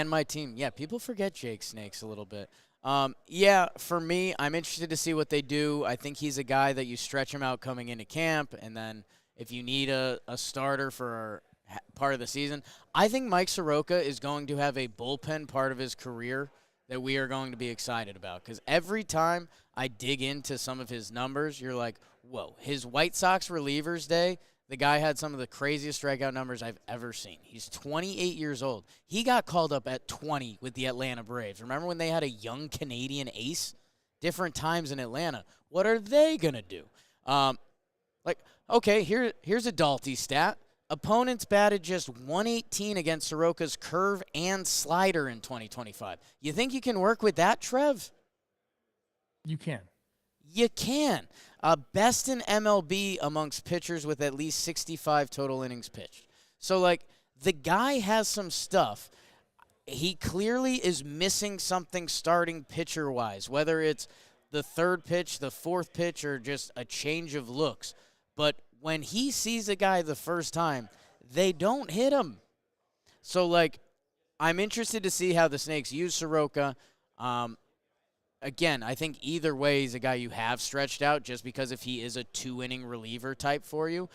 my team. Yeah, people forget Jake Snakes a little bit. Yeah, for me, I'm interested to see what they do. I think he's a guy that you stretch him out coming into camp, and then if you need a starter for part of the season, I think Mike Soroka is going to have a bullpen part of his career that we are going to be excited about. Because every time I dig into some of his numbers, you're like, whoa, his White Sox relievers day, the guy had some of the craziest strikeout numbers I've ever seen. He's 28 years old. He got called up at 20 with the Atlanta Braves. Remember when they had a young Canadian ace? Different times in Atlanta. What are they going to do? Okay, here's a Dalty stat. Opponents batted just 118 against Soroka's curve and slider in 2025. You think you can work with that, Trev? You can. You can. Best in MLB amongst pitchers with at least 65 total innings pitched. So, the guy has some stuff. He clearly is missing something starting pitcher-wise, whether it's the third pitch, the fourth pitch, or just a change of looks. But when he sees a guy the first time, they don't hit him. So, I'm interested to see how the Snakes use Soroka. Again, I think either way he's a guy you have stretched out just because if he is a 2-inning reliever type for you.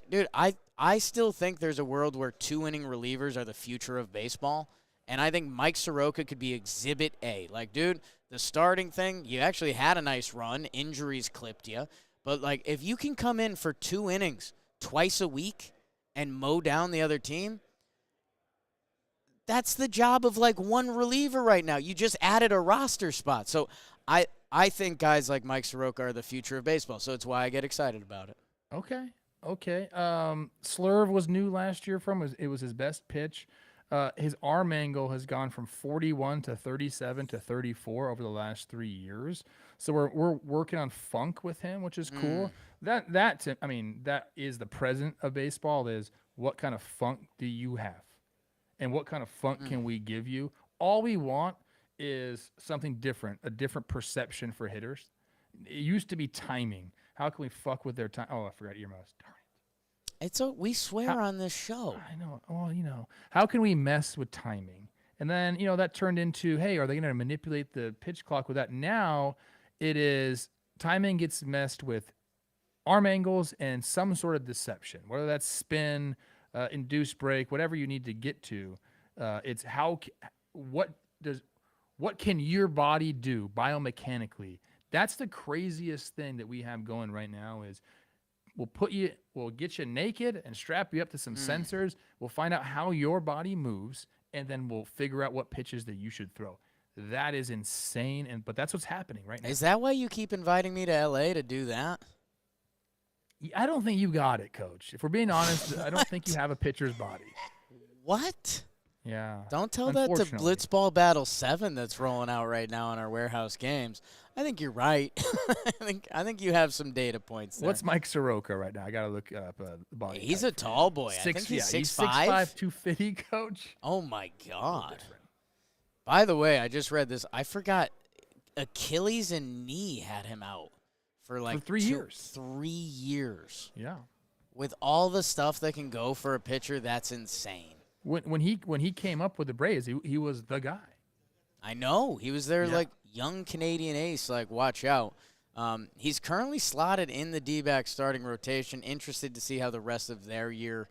Dude, I still think there's a world where 2-inning relievers are the future of baseball. And I think Mike Soroka could be Exhibit A. Dude, the starting thing, you actually had a nice run. Injuries clipped you. But, if you can come in for 2 innings twice a week and mow down the other team, that's the job of, one reliever right now. You just added a roster spot. So I think guys like Mike Soroka are the future of baseball, so it's why I get excited about it. Okay. Slurve was new last year it was his best pitch. His arm angle has gone from 41 to 37 to 34 over the last 3 years. So we're working on funk with him, which is cool. That is the present of baseball is what kind of funk do you have? And what kind of funk can we give you? All we want is something different, a different perception for hitters. It used to be timing. How can we fuck with their time? Oh, I forgot earmuffs. Darn it. We swear on this show. I know. Well, how can we mess with timing? And then, that turned into, hey, are they going to manipulate the pitch clock with that? Now it is timing gets messed with arm angles and some sort of deception, whether that's spin, induced break, whatever you need to get to. It's what can your body do biomechanically? That's the craziest thing that we have going right now is we'll get you naked and strap you up to some sensors. We'll find out how your body moves, and then we'll figure out what pitches that you should throw. That is insane, but that's what's happening right now. Is that why you keep inviting me to L.A. to do that? I don't think you got it, Coach. If we're being honest, I don't think you have a pitcher's body. What? Yeah. Don't tell that to Blitzball Battle 7 that's rolling out right now in our warehouse games. I think you're right. I think you have some data points there. What's Mike Soroka right now? I got to look up the body. He's a tall boy. I think he's 6'5". 250, Coach. Oh, my God. By the way, I just read this. I forgot Achilles and knee had him out. For 3 years. 3 years. Yeah. With all the stuff that can go for a pitcher, that's insane. When he came up with the Braves, he was the guy. I know. He was their, Yeah. like, young Canadian ace. Like, watch out. He's currently slotted in the D-back starting rotation. Interested to see how the rest of their year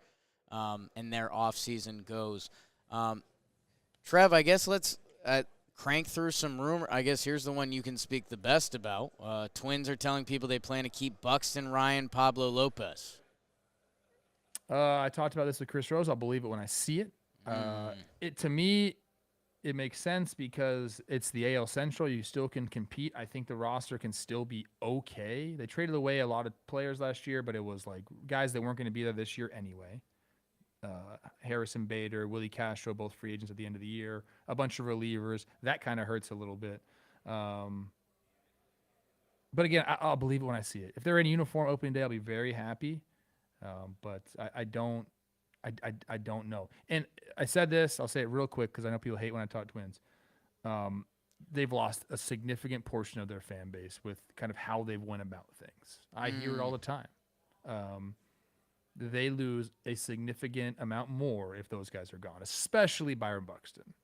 and their offseason goes. Trev, I guess let's crank through some rumor. I guess here's the one you can speak the best about. Twins are telling people they plan to keep Buxton, Ryan, Pablo Lopez. I talked about this with Chris Rose. I'll believe it when I see it. To me, it makes sense because it's the AL Central. You still can compete. I think the roster can still be okay. They traded away a lot of players last year, but it was like guys that weren't going to be there this year anyway. Harrison Bader, Willie Castro, both free agents at the end of the year. A bunch of relievers. That kind of hurts a little bit. But again, I'll believe it when I see it. If they're in uniform opening day, I'll be very happy. But I don't know. And I said this, I'll say it real quick because I know people hate when I talk Twins. They've lost a significant portion of their fan base with kind of how they've went about things. I hear it all the time. They lose a significant amount more if those guys are gone, especially Byron Buxton.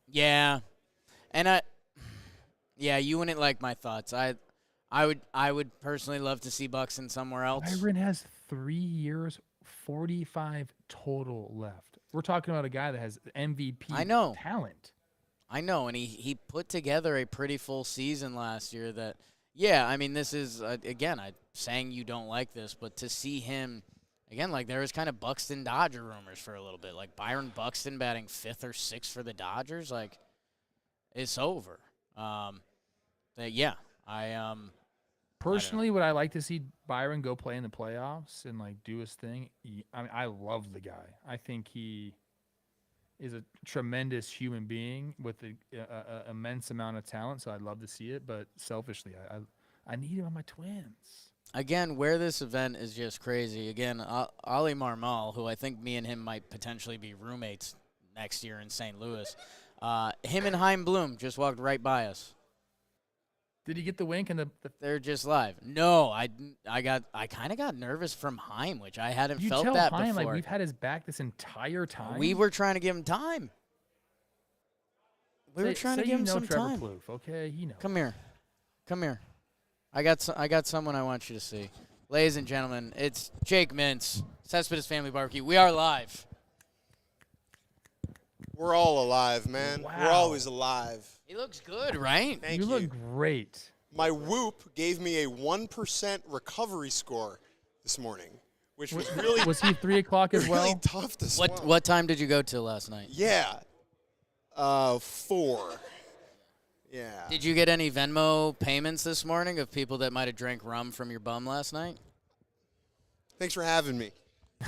Yeah. And you wouldn't like my thoughts. I would personally love to see Buxton somewhere else. Byron has 3 years, 45 total left. We're talking about a guy that has MVP talent. I know, and he put together a pretty full season last year that, yeah, I mean, this is, again, I'm saying you don't like this, but to see him, again, like there was kind of Buxton Dodger rumors for a little bit. Like Byron Buxton batting 5th or 6th for the Dodgers, like, it's over. Personally, would I like to see Byron go play in the playoffs and like do his thing? I mean, I love the guy. I think he is a tremendous human being with an immense amount of talent. So I'd love to see it. But selfishly, I need him on my Twins. Again, where this event is just crazy. Again, Ali Marmal, who I think me and him might potentially be roommates next year in St. Louis, him and Chaim Bloom just walked right by us. Did he get the wink and the They're just live. No, I kind of got nervous from Chaim, which I hadn't you felt tell that Chaim, before. like we've had his back this entire time. We were trying to give him time. We were trying to give him some Trevor time. Plouffe, okay, he knows. Come here. I got someone I want you to see, ladies and gentlemen. It's Jake Mintz, Cespedes Family Barbecue. We are live. We're all alive, man. Wow. We're always alive. He looks good, right? Thank You you. look great. My Whoop gave me a 1% recovery score this morning, which was really Was he 3 o'clock as well? really tough to swallow. What time did you go till last night? Yeah. 4. Yeah. Did you get any Venmo payments this morning of people that might have drank rum from your bum last night? Thanks for having me.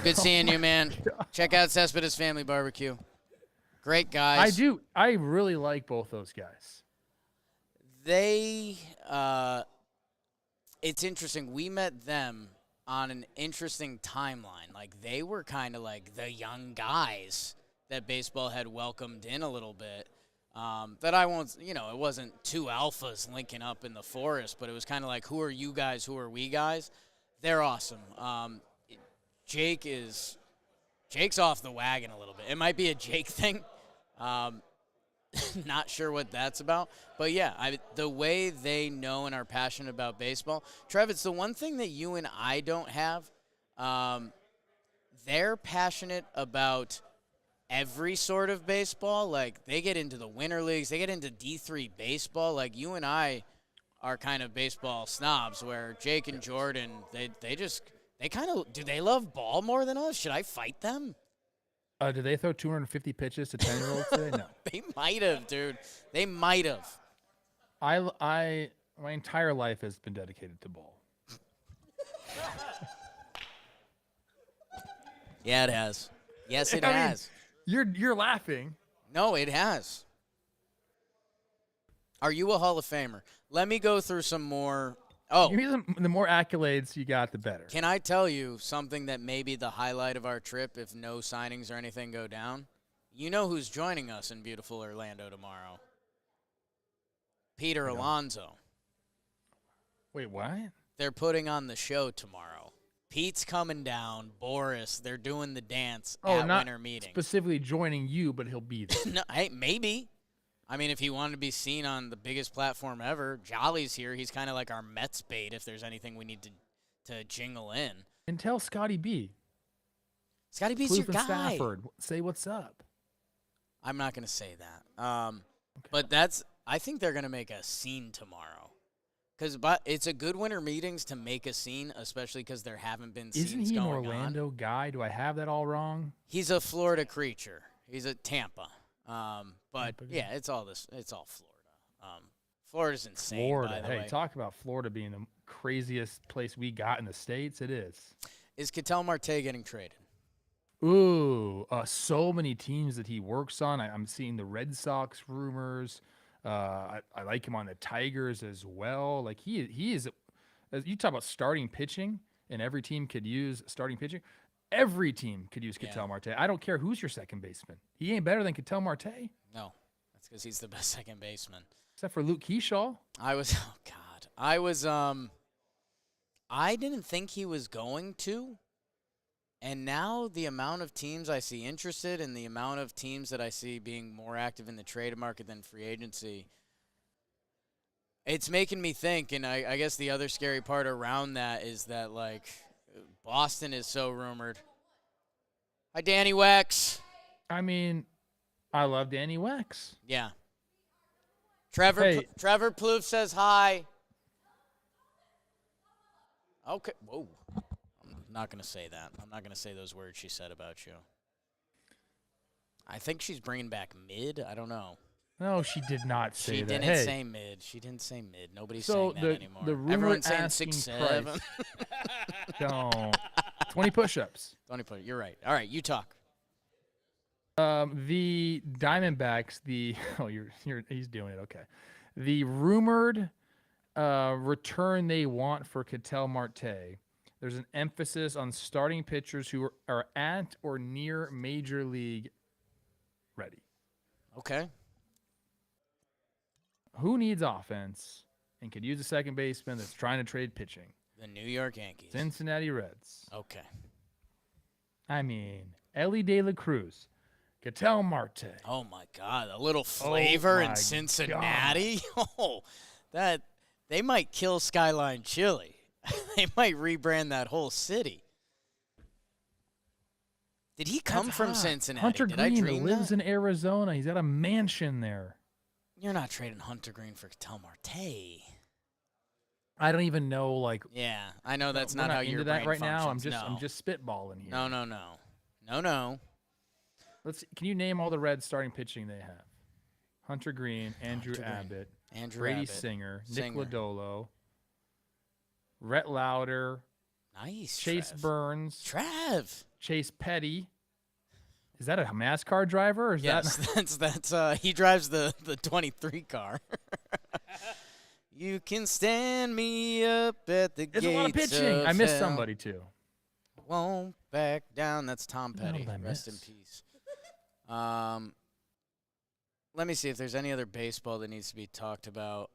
Good seeing you, man. Check out Cespedes Family Barbecue. Great guys. I do. I really like both those guys. They, it's interesting. We met them on an interesting timeline. Like, they were kind of like the young guys that baseball had welcomed in a little bit. That I won't, it wasn't two alphas linking up in the forest, but it was kind of like, who are you guys? Who are we guys? They're awesome. Jake's off the wagon a little bit. It might be a Jake thing. Not sure what that's about. But, yeah, the way they know and are passionate about baseball. Trev, it's the one thing that you and I don't have. They're passionate about every sort of baseball. Like, they get into the winter leagues. They get into D3 baseball. Like, you and I are kind of baseball snobs where Jake and Jordan, they kind of – do they love ball more than us? Should I fight them? Did they throw 250 pitches to 10-year-olds today? No. They might have, dude. They might have. My entire life has been dedicated to ball. Yeah, it has. Yes, it I mean, has. You're laughing. No, it has. Are you a Hall of Famer? Let me go through some more. Oh, The more accolades you got, the better. can I tell you something that may be the highlight of our trip if no signings or anything go down? You know who's joining us in beautiful Orlando tomorrow? Peter Alonso. Wait, what? They're putting on the show tomorrow. Pete's coming down. Boris, they're doing the dance Oh, at not winter meetings. specifically joining you, but he'll be there. No, hey, maybe. I mean, if he wanted to be seen on the biggest platform ever, Jolly's here. He's kind of like our Mets bait if there's anything we need to jingle in. And tell Scotty B. Scotty B's your Plouffe and guy. Stafford, say what's up. I'm not going to say that. But I think they're going to make a scene tomorrow. But it's a good winter meetings to make a scene, especially because there haven't been scenes Isn't he an going Orlando on. guy? Do I have that all wrong? He's a Florida creature. He's a Tampa. But Tampa guy. yeah, it's all Florida. Florida's insane. Florida. By the Hey, way. talk about Florida being the craziest place we got in the States. It is. Is Ketel Marte getting traded? Ooh, so many teams that he works on. I'm seeing the Red Sox rumors. I like him on the Tigers as well. Like he is. As you talk about starting pitching, and every team could use starting pitching. Every team could use Ketel Marte. I don't care who's your second baseman. He ain't better than Ketel Marte, No, that's because he's the best second baseman. except for Luke Keyshaw. I didn't think he was going to. And now the amount of teams I see interested and the amount of teams that I see being more active in the trade market than free agency, it's making me think. And I guess the other scary part around that is that, like, Boston is so rumored. Hi, Danny Wex. I mean, I love Danny Wex. Yeah. Trevor Plouffe says hi. Okay. Whoa. I'm not going to say that. I'm not going to say those words she said about you. I think she's bringing back mid. I don't know. No, she did not say She that. didn't Hey, say mid. She didn't say mid. Nobody's so saying that anymore. the rumor Everyone's saying asking 6'7". price. Don't. 20 push-ups. Don't even put it. You're right. All right, you talk. The Diamondbacks. He's doing it. Okay. The rumored return they want for Ketel Marte. There's an emphasis on starting pitchers who are at or near major league ready. Okay. Who needs offense and could use a second baseman that's trying to trade pitching? The New York Yankees. Cincinnati Reds. Okay. I mean, Ellie De La Cruz, Ketel Marte. Oh, my God. A little flavor my in Cincinnati? Oh, they might kill Skyline Chili. They might rebrand that whole city. Did he come That's from hot. Cincinnati? Hunter Did Green I dream lives that? in Arizona. He's got a mansion there. You're not trading Hunter Green for Ketel Marte. I don't even know, like. Yeah, I know that's we're not how into your that brain right now. functions. I'm just spitballing here. No. Let's see. Can you name all the Reds starting pitching they have? Hunter Green, Andrew Hunter Green, Abbott, Andrew Brady Abbott, Singer, Nick Singer. Lodolo, Rhett Lauder, Nice. Chase Trev. Burns, Trev. Chase Petty. Is that a NASCAR driver? Or is Yes, that's he drives the 23 car. You can stand me up at the There's gates a lot of pitching. I missed hell. somebody too. Won't back down. That's Tom Who the hell Petty. did I Rest in miss? peace. Let me see if there's any other baseball that needs to be talked about.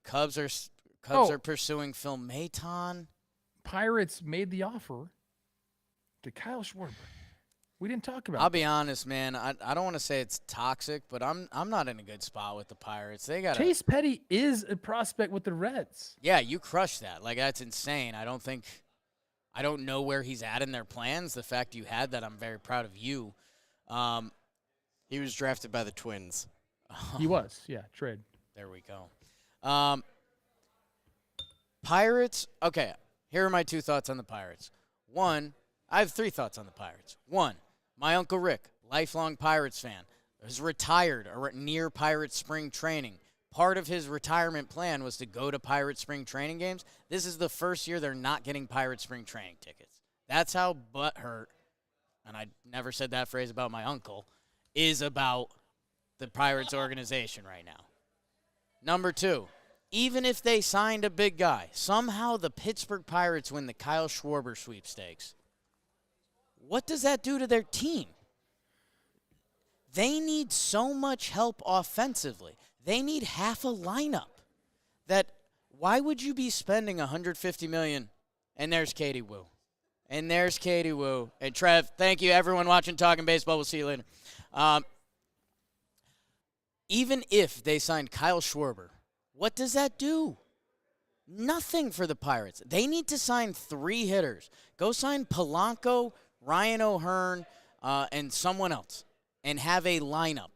Cubs are pursuing Phil Maton. Pirates made the offer to Kyle Schwarber. We didn't talk about I'll it. be honest, man. I don't want to say it's toxic, but I'm not in a good spot with the Pirates. They got Chase Petty is a prospect with the Reds. Yeah, you crushed that. Like, that's insane. I don't know where he's at in their plans. The fact you had that, I'm very proud of you. He was drafted by the Twins. He was, yeah, trade. There we go. Pirates. Okay, here are my two thoughts on the Pirates. One, I have three thoughts on the Pirates. One, my Uncle Rick, lifelong Pirates fan, is retired near Pirates spring training. Part of his retirement plan was to go to Pirates spring training games. This is the first year they're not getting Pirates spring training tickets. That's how butthurt, and I never said that phrase about my uncle, is about the Pirates organization right now. Number two, even if they signed a big guy, somehow the Pittsburgh Pirates win the Kyle Schwarber sweepstakes. What does that do to their team? They need so much help offensively. They need half a lineup. Why would you be spending $150 million? And there's Katie Wu. And there's Katie Wu. And Trev, thank you, everyone watching Talking Baseball. We'll see you later. Even if they signed Kyle Schwarber, what does that do? Nothing for the Pirates. They need to sign 3 hitters. Go sign Polanco, Ryan O'Hearn, and someone else, and have a lineup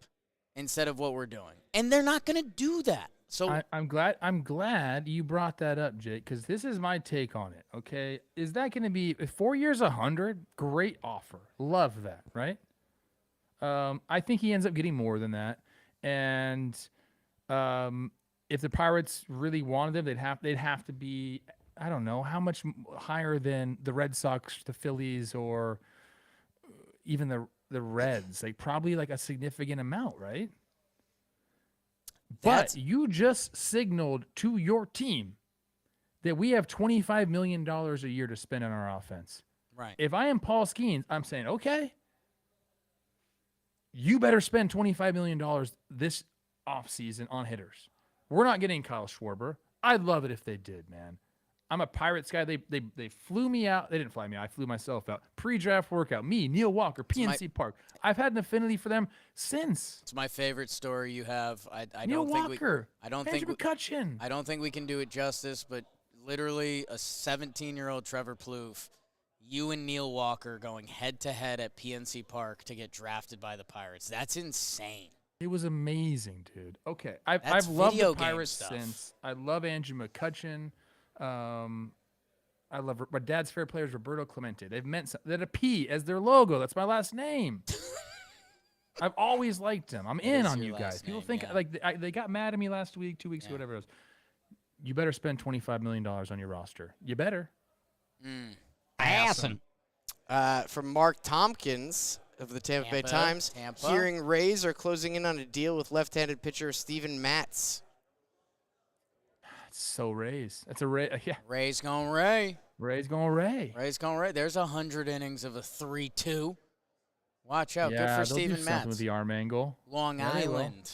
instead of what we're doing. And they're not going to do that. So I'm glad you brought that up, Jake, because this is my take on it. Okay, is that going to be 4 years, 100? Great offer, love that, right? I think he ends up getting more than that, and if the Pirates really wanted him, they'd have to be, I don't know how much higher than the Red Sox, the Phillies, or even the Reds. Like probably like a significant amount, right? But you just signaled to your team that we have $25 million a year to spend on our offense. right. If I am Paul Skeens, I'm saying, okay, you better spend $25 million this offseason on hitters. We're not getting Kyle Schwarber. I'd love it if they did, man. I'm a Pirates guy. They flew me out. They didn't fly me out. I flew myself out. Pre-draft workout. Me, Neil Walker, PNC Park. I've had an affinity for them since. It's my favorite story you have. I Neil don't think Walker. I don't Andrew think McCutcheon. I don't think we can do it justice, but literally a 17-year-old Trevor Plouffe, you and Neil Walker going head-to-head at PNC Park to get drafted by the Pirates. That's insane. It was amazing, dude. Okay, I've That's loved video the game Pirates stuff. since. I love Andrew McCutcheon. I love my dad's favorite player is Roberto Clemente. They've meant something. They had a P as their logo. That's my last name. I've always liked them. I'm in is on your you guys. last People name, think yeah. like they got mad at me last week, 2 weeks ago, whatever it was. You better spend $25 million on your roster. You better. Awesome. From Mark Tompkins of the Tampa Bay Times, Tampa. hearing Rays are closing in on a deal with left-handed pitcher Steven Matz. It's so Rays. That's a Ray. Yeah, Ray's going Ray. Ray's going Ray. Ray's going Ray. There's 100 innings of a 3-2. Watch out. Yeah, Good for they'll do Steven something Matz. with the arm angle. Long Yeah, they will. Island,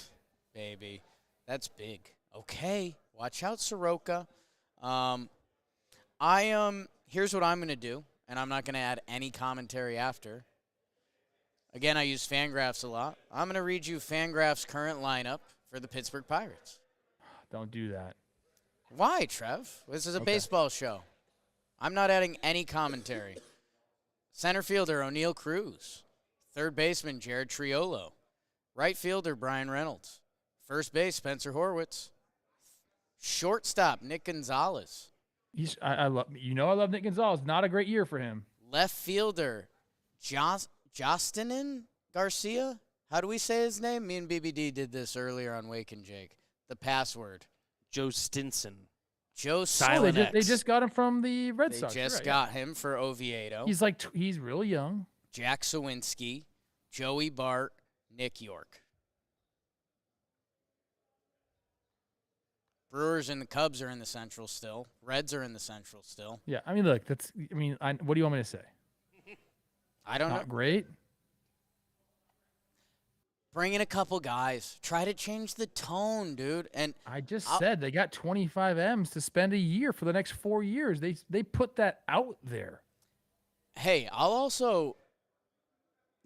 baby. That's big. Okay. Watch out, Soroka. Here's what I'm going to do, and I'm not going to add any commentary after. Again, I use Fangraphs a lot. I'm going to read you Fangraphs' current lineup for the Pittsburgh Pirates. Don't do that. Why, Trev? This is a Okay. baseball show. I'm not adding any commentary. Center fielder, O'Neal Cruz. Third baseman, Jared Triolo. Right fielder, Brian Reynolds. First base, Spencer Horwitz. Shortstop, Nick Gonzalez. I love Nick Gonzalez. Not a great year for him. Left fielder, Justinin Garcia. How do we say his name? Me and BBD did this earlier on Wake and Jake. The password. Joe Stinson. Joe Silent. Silent. They just got him from the Red They Sox. just right, got him for Oviedo. He's he's really young. Jack Sawinski, Joey Bart, Nick York. Brewers and the Cubs are in the Central still. Reds are in the Central still. Yeah, I mean, look, what do you want me to say? I don't know. Not great. Bring in a couple guys. Try to change the tone, dude. And I just said they got 25 M's to spend a year for the next 4 years. They put that out there. hey,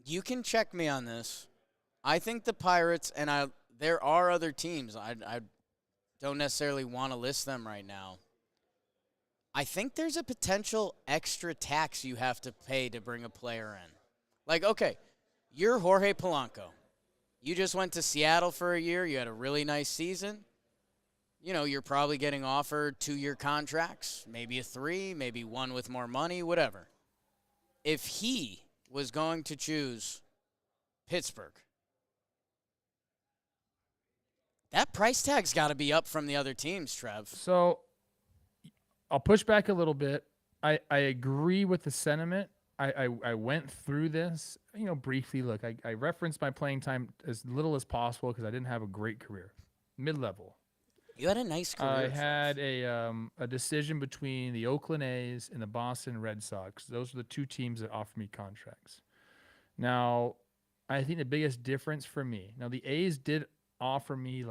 you can check me on this. I think the Pirates, and there are other teams. I don't necessarily want to list them right now. I think there's a potential extra tax you have to pay to bring a player in. Like, okay, you're Jorge Polanco. You just went to Seattle for a year. You had a really nice season. You know, you're probably getting offered 2-year contracts, maybe a 3, maybe one with more money, whatever. If he was going to choose Pittsburgh, that price tag's got to be up from the other teams, Trev. So I'll push back a little bit. I agree with the sentiment. I went through this, briefly. Look, I referenced my playing time as little as possible because I didn't have a great career. Mid-level. You had a nice career. I Trev. had a decision between the Oakland A's and the Boston Red Sox. Those were the two teams that offered me contracts. Now, I think the biggest difference for me, now the A's did offer me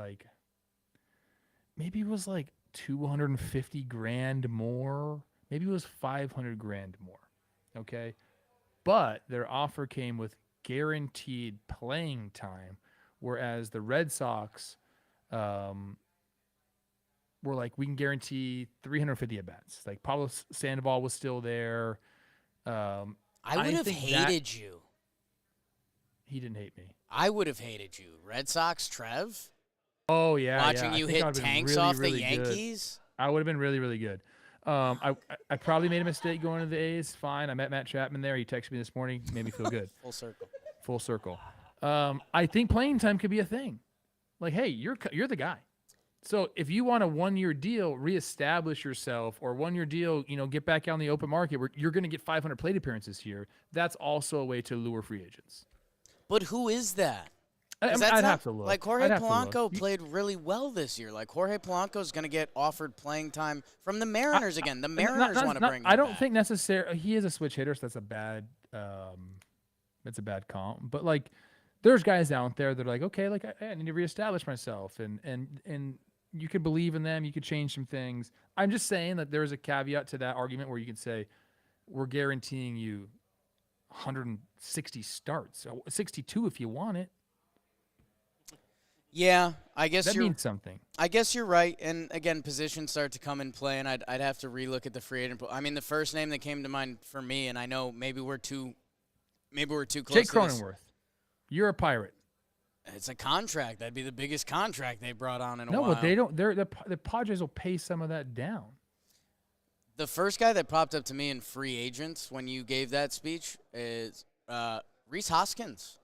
maybe it was $250 grand more. Maybe it was $500 grand more. Okay, but their offer came with guaranteed playing time, whereas the Red Sox were like, we can guarantee 350 at bats. Like Pablo Sandoval was still there. I would have think hated you. He didn't hate me. I would have hated you. Red Sox Trev? Oh yeah, Watching yeah. you I think I hit would've been tanks really, off the really good. Yankees? I would have been really, really good. I probably made a mistake going to the A's. Fine. I met Matt Chapman there. He texted me this morning. Made me feel good. Full circle. Full circle. I think playing time could be a thing. Like, hey, you're the guy. So if you want a 1-year deal, reestablish yourself, or 1-year deal, get back out in the open market where you're going to get 500 plate appearances here. That's also a way to lure free agents. But who is that? I'd have to look. Like Jorge I'd have to look. Polanco played really well this year. Like Jorge Polanco is going to get offered playing time from the Mariners again. The Mariners want to bring him I don't back. think necessarily he is a switch hitter, so that's a bad comp. But like, there's guys out there that are like, okay, like I need to reestablish myself, and you could believe in them. You could change some things. I'm just saying that there's a caveat to that argument where you can say, we're guaranteeing you 160 starts, 62 if you want it. Yeah, I guess That means something. I guess you're right. And again, positions start to come in play, and I'd have to relook at the free agent pool. I mean, the first name that came to mind for me, and I know maybe we're too close. Jake to this. Cronenworth, you're a Pirate. It's a contract. That'd be the biggest contract they brought on in a No, while. but they don't. The Padres will pay some of that down. The first guy that popped up to me in free agents when you gave that speech is Rhys Hoskins.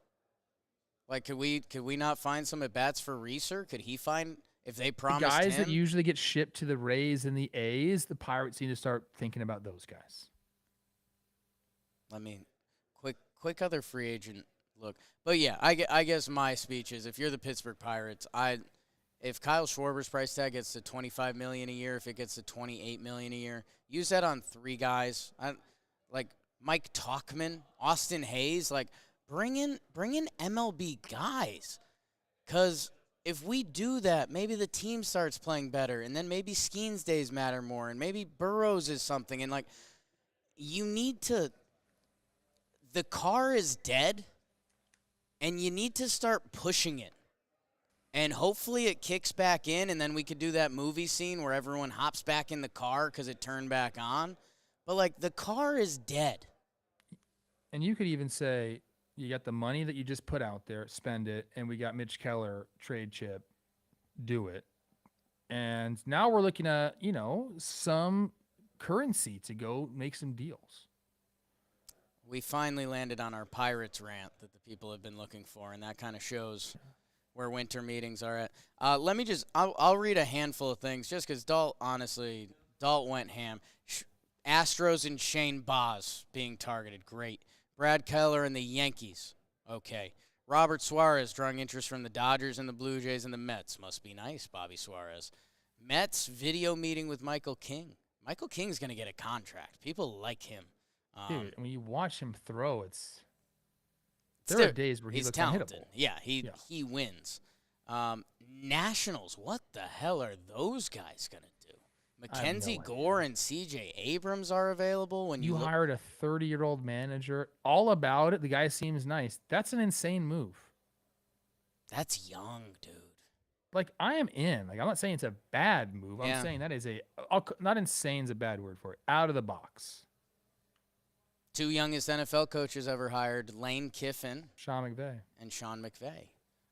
Like, could we not find some at bats for Reese? Could he find if they promised The guys him? that usually get shipped to the Rays and the A's, the Pirates need to start thinking about those guys. I mean, quick other free agent look. But yeah, I guess my speech is if you're the Pittsburgh Pirates, if Kyle Schwarber's price tag gets to $25 million a year, if it gets to $28 million a year, use that on 3 guys. Like Mike Tauchman, Austin Hayes, like bring in MLB guys. Cause if we do that, maybe the team starts playing better, and then maybe Skeens days matter more, and maybe Burrows is something, and like you need to. The car is dead, and you need to start pushing it. And hopefully it kicks back in, and then we could do that movie scene where everyone hops back in the car because it turned back on. But, like, the car is dead. And you could even say you got the money that you just put out there, spend it, and we got Mitch Keller, trade chip, do it. And now we're looking at, some currency to go make some deals. We finally landed on our Pirates rant that the people have been looking for, and that kind of shows where winter meetings are at. I'll read a handful of things just because Dalt went ham. Astros and Shane Baz being targeted. Great. Brad Keller and the Yankees. Okay. Robert Suarez drawing interest from the Dodgers and the Blue Jays and the Mets. Must be nice, Bobby Suarez. Mets video meeting with Michael King. Michael King's going to get a contract. People like him. Dude, when you watch him throw, there are days where he's looks talented. unhittable. Yeah, he wins. Nationals, what the hell are those guys going to do? Mackenzie Gore and C.J. Abrams are available. When you hired a 30-year-old manager, all about it. The guy seems nice. That's an insane move. That's young, dude. Like, I am in. Like, I'm not saying it's a bad move. Yeah. I'm saying that is not insane is a bad word for it. Out of the box. 2 youngest NFL coaches ever hired, Lane Kiffin Sean McVay. and Sean McVay.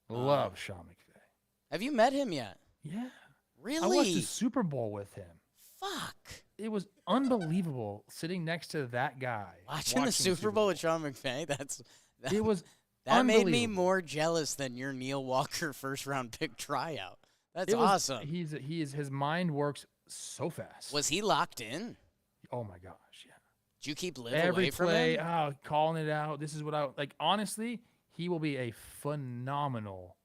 Love Sean McVay. Have you met him yet? Yeah. Really? I watched the Super Bowl with him. Fuck. It was unbelievable sitting next to that guy. Watching the Super Bowl with Sean McVay? It was that made me more jealous than your Neil Walker first-round pick tryout. That's awesome. His mind works so fast. Was he locked in? Oh, my gosh, yeah. Did you keep Liv Every away from play, him? calling it out. This is what I like. Honestly, he will be a phenomenal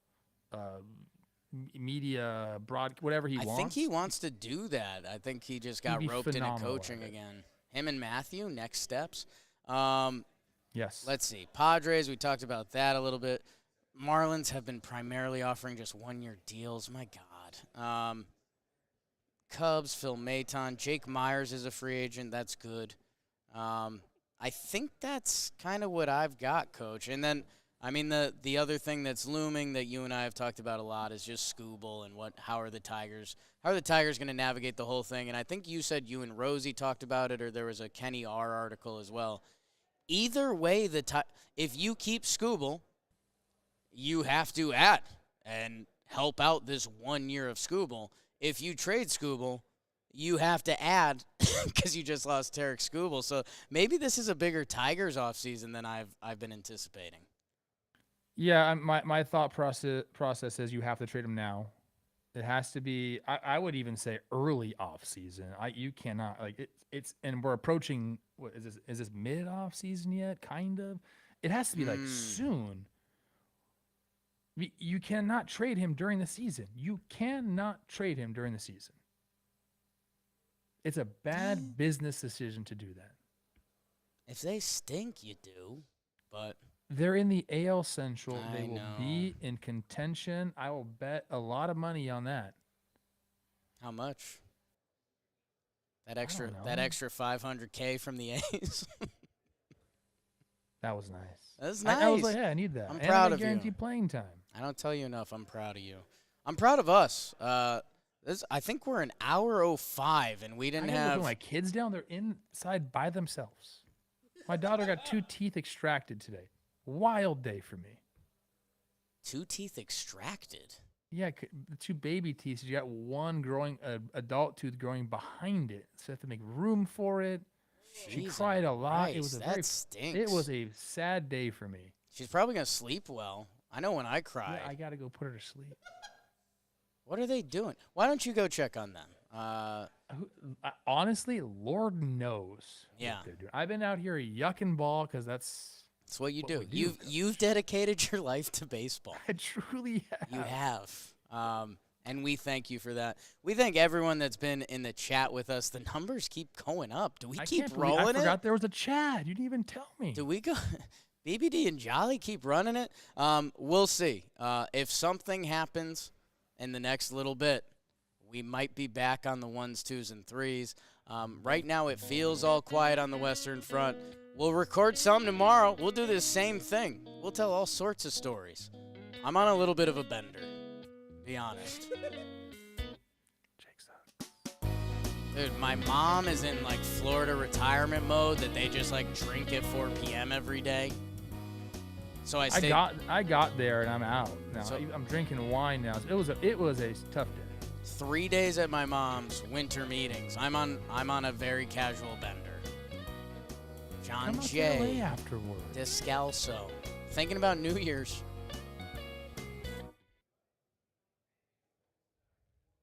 media whatever he wants. I think he wants to do that. I think he just got roped into coaching again. Him and Matthew, next steps. Yes. Let's see. Padres, we talked about that a little bit. Marlins have been primarily offering just 1-year deals. My God. Cubs, Phil Maton. Jake Myers is a free agent. That's good. I I think that's kind of what I've got, Coach. And then, I mean, the other thing that's looming that you and I have talked about a lot is just Scooble and how are the Tigers going to navigate the whole thing. And I think you said you and Rosie talked about it, or there was a Kenny R article as well. Either way, if you keep Scooble, you have to add and help out this 1 year of Scooble. If you trade Scooble, you have to add because you just lost Tarek Scooble. So maybe this is a bigger Tigers offseason than I've been anticipating. Yeah, my thought process is you have to trade him now. It has to be. I would even say early off season. You cannot it's and we're approaching. What is this? Is this mid off season yet? Kind of. It has to be like soon. You cannot trade him during the season. You cannot trade him during the season. It's a bad business decision to do that. If they stink, you do. But they're in the AL Central. I They will know. be in contention. I will bet a lot of money on that. how much? That don't extra know. that extra $500K from the A's. That was nice. That's I was nice. like, yeah, I need that. I'm And proud I of you. guaranteed playing time. I don't tell you enough. I'm proud of you. I'm proud of us. I think we're an hour 05, and we didn't I gotta have. put my kids down. They're inside by themselves. My daughter got 2 teeth extracted today. Wild day for me. 2 teeth extracted. Yeah, the 2 baby teeth. You got one growing, adult tooth growing behind it. So you have to make room for it. She Jeez, cried a lot. It was a that stinks. It was a sad day for me. She's probably gonna sleep well. I know when I cry. Yeah, I gotta go put her to sleep. What are they doing? Why don't you go check on them? Honestly, Lord knows Yeah. what they're doing. I've been out here yucking ball because that's It's what you what do. we do, You've dedicated your life to baseball. I truly have. You have. And we thank you for that. We thank everyone that's been in the chat with us. The numbers keep going up. Do we I keep can't believe- rolling I forgot it? there was a chat. You didn't even tell me. Do we go? BBD and Jolly keep running it. We'll see. If something happens in the next little bit, we might be back on the 1s, 2s, and 3s. Right now, it feels all quiet on the Western Front. We'll record some tomorrow. We'll do the same thing. We'll tell all sorts of stories. I'm on a little bit of a bender, be honest. Jake's up. Dude, my mom is in like Florida retirement mode that they just like drink at 4 p.m. every day. So I stayed. I got there and I'm out now. So- I'm drinking wine now. It was a tough day. 3 days at my mom's winter meetings. I'm on a very casual bender. John Come up to Jay LA afterward. Descalso. Thinking about New Year's.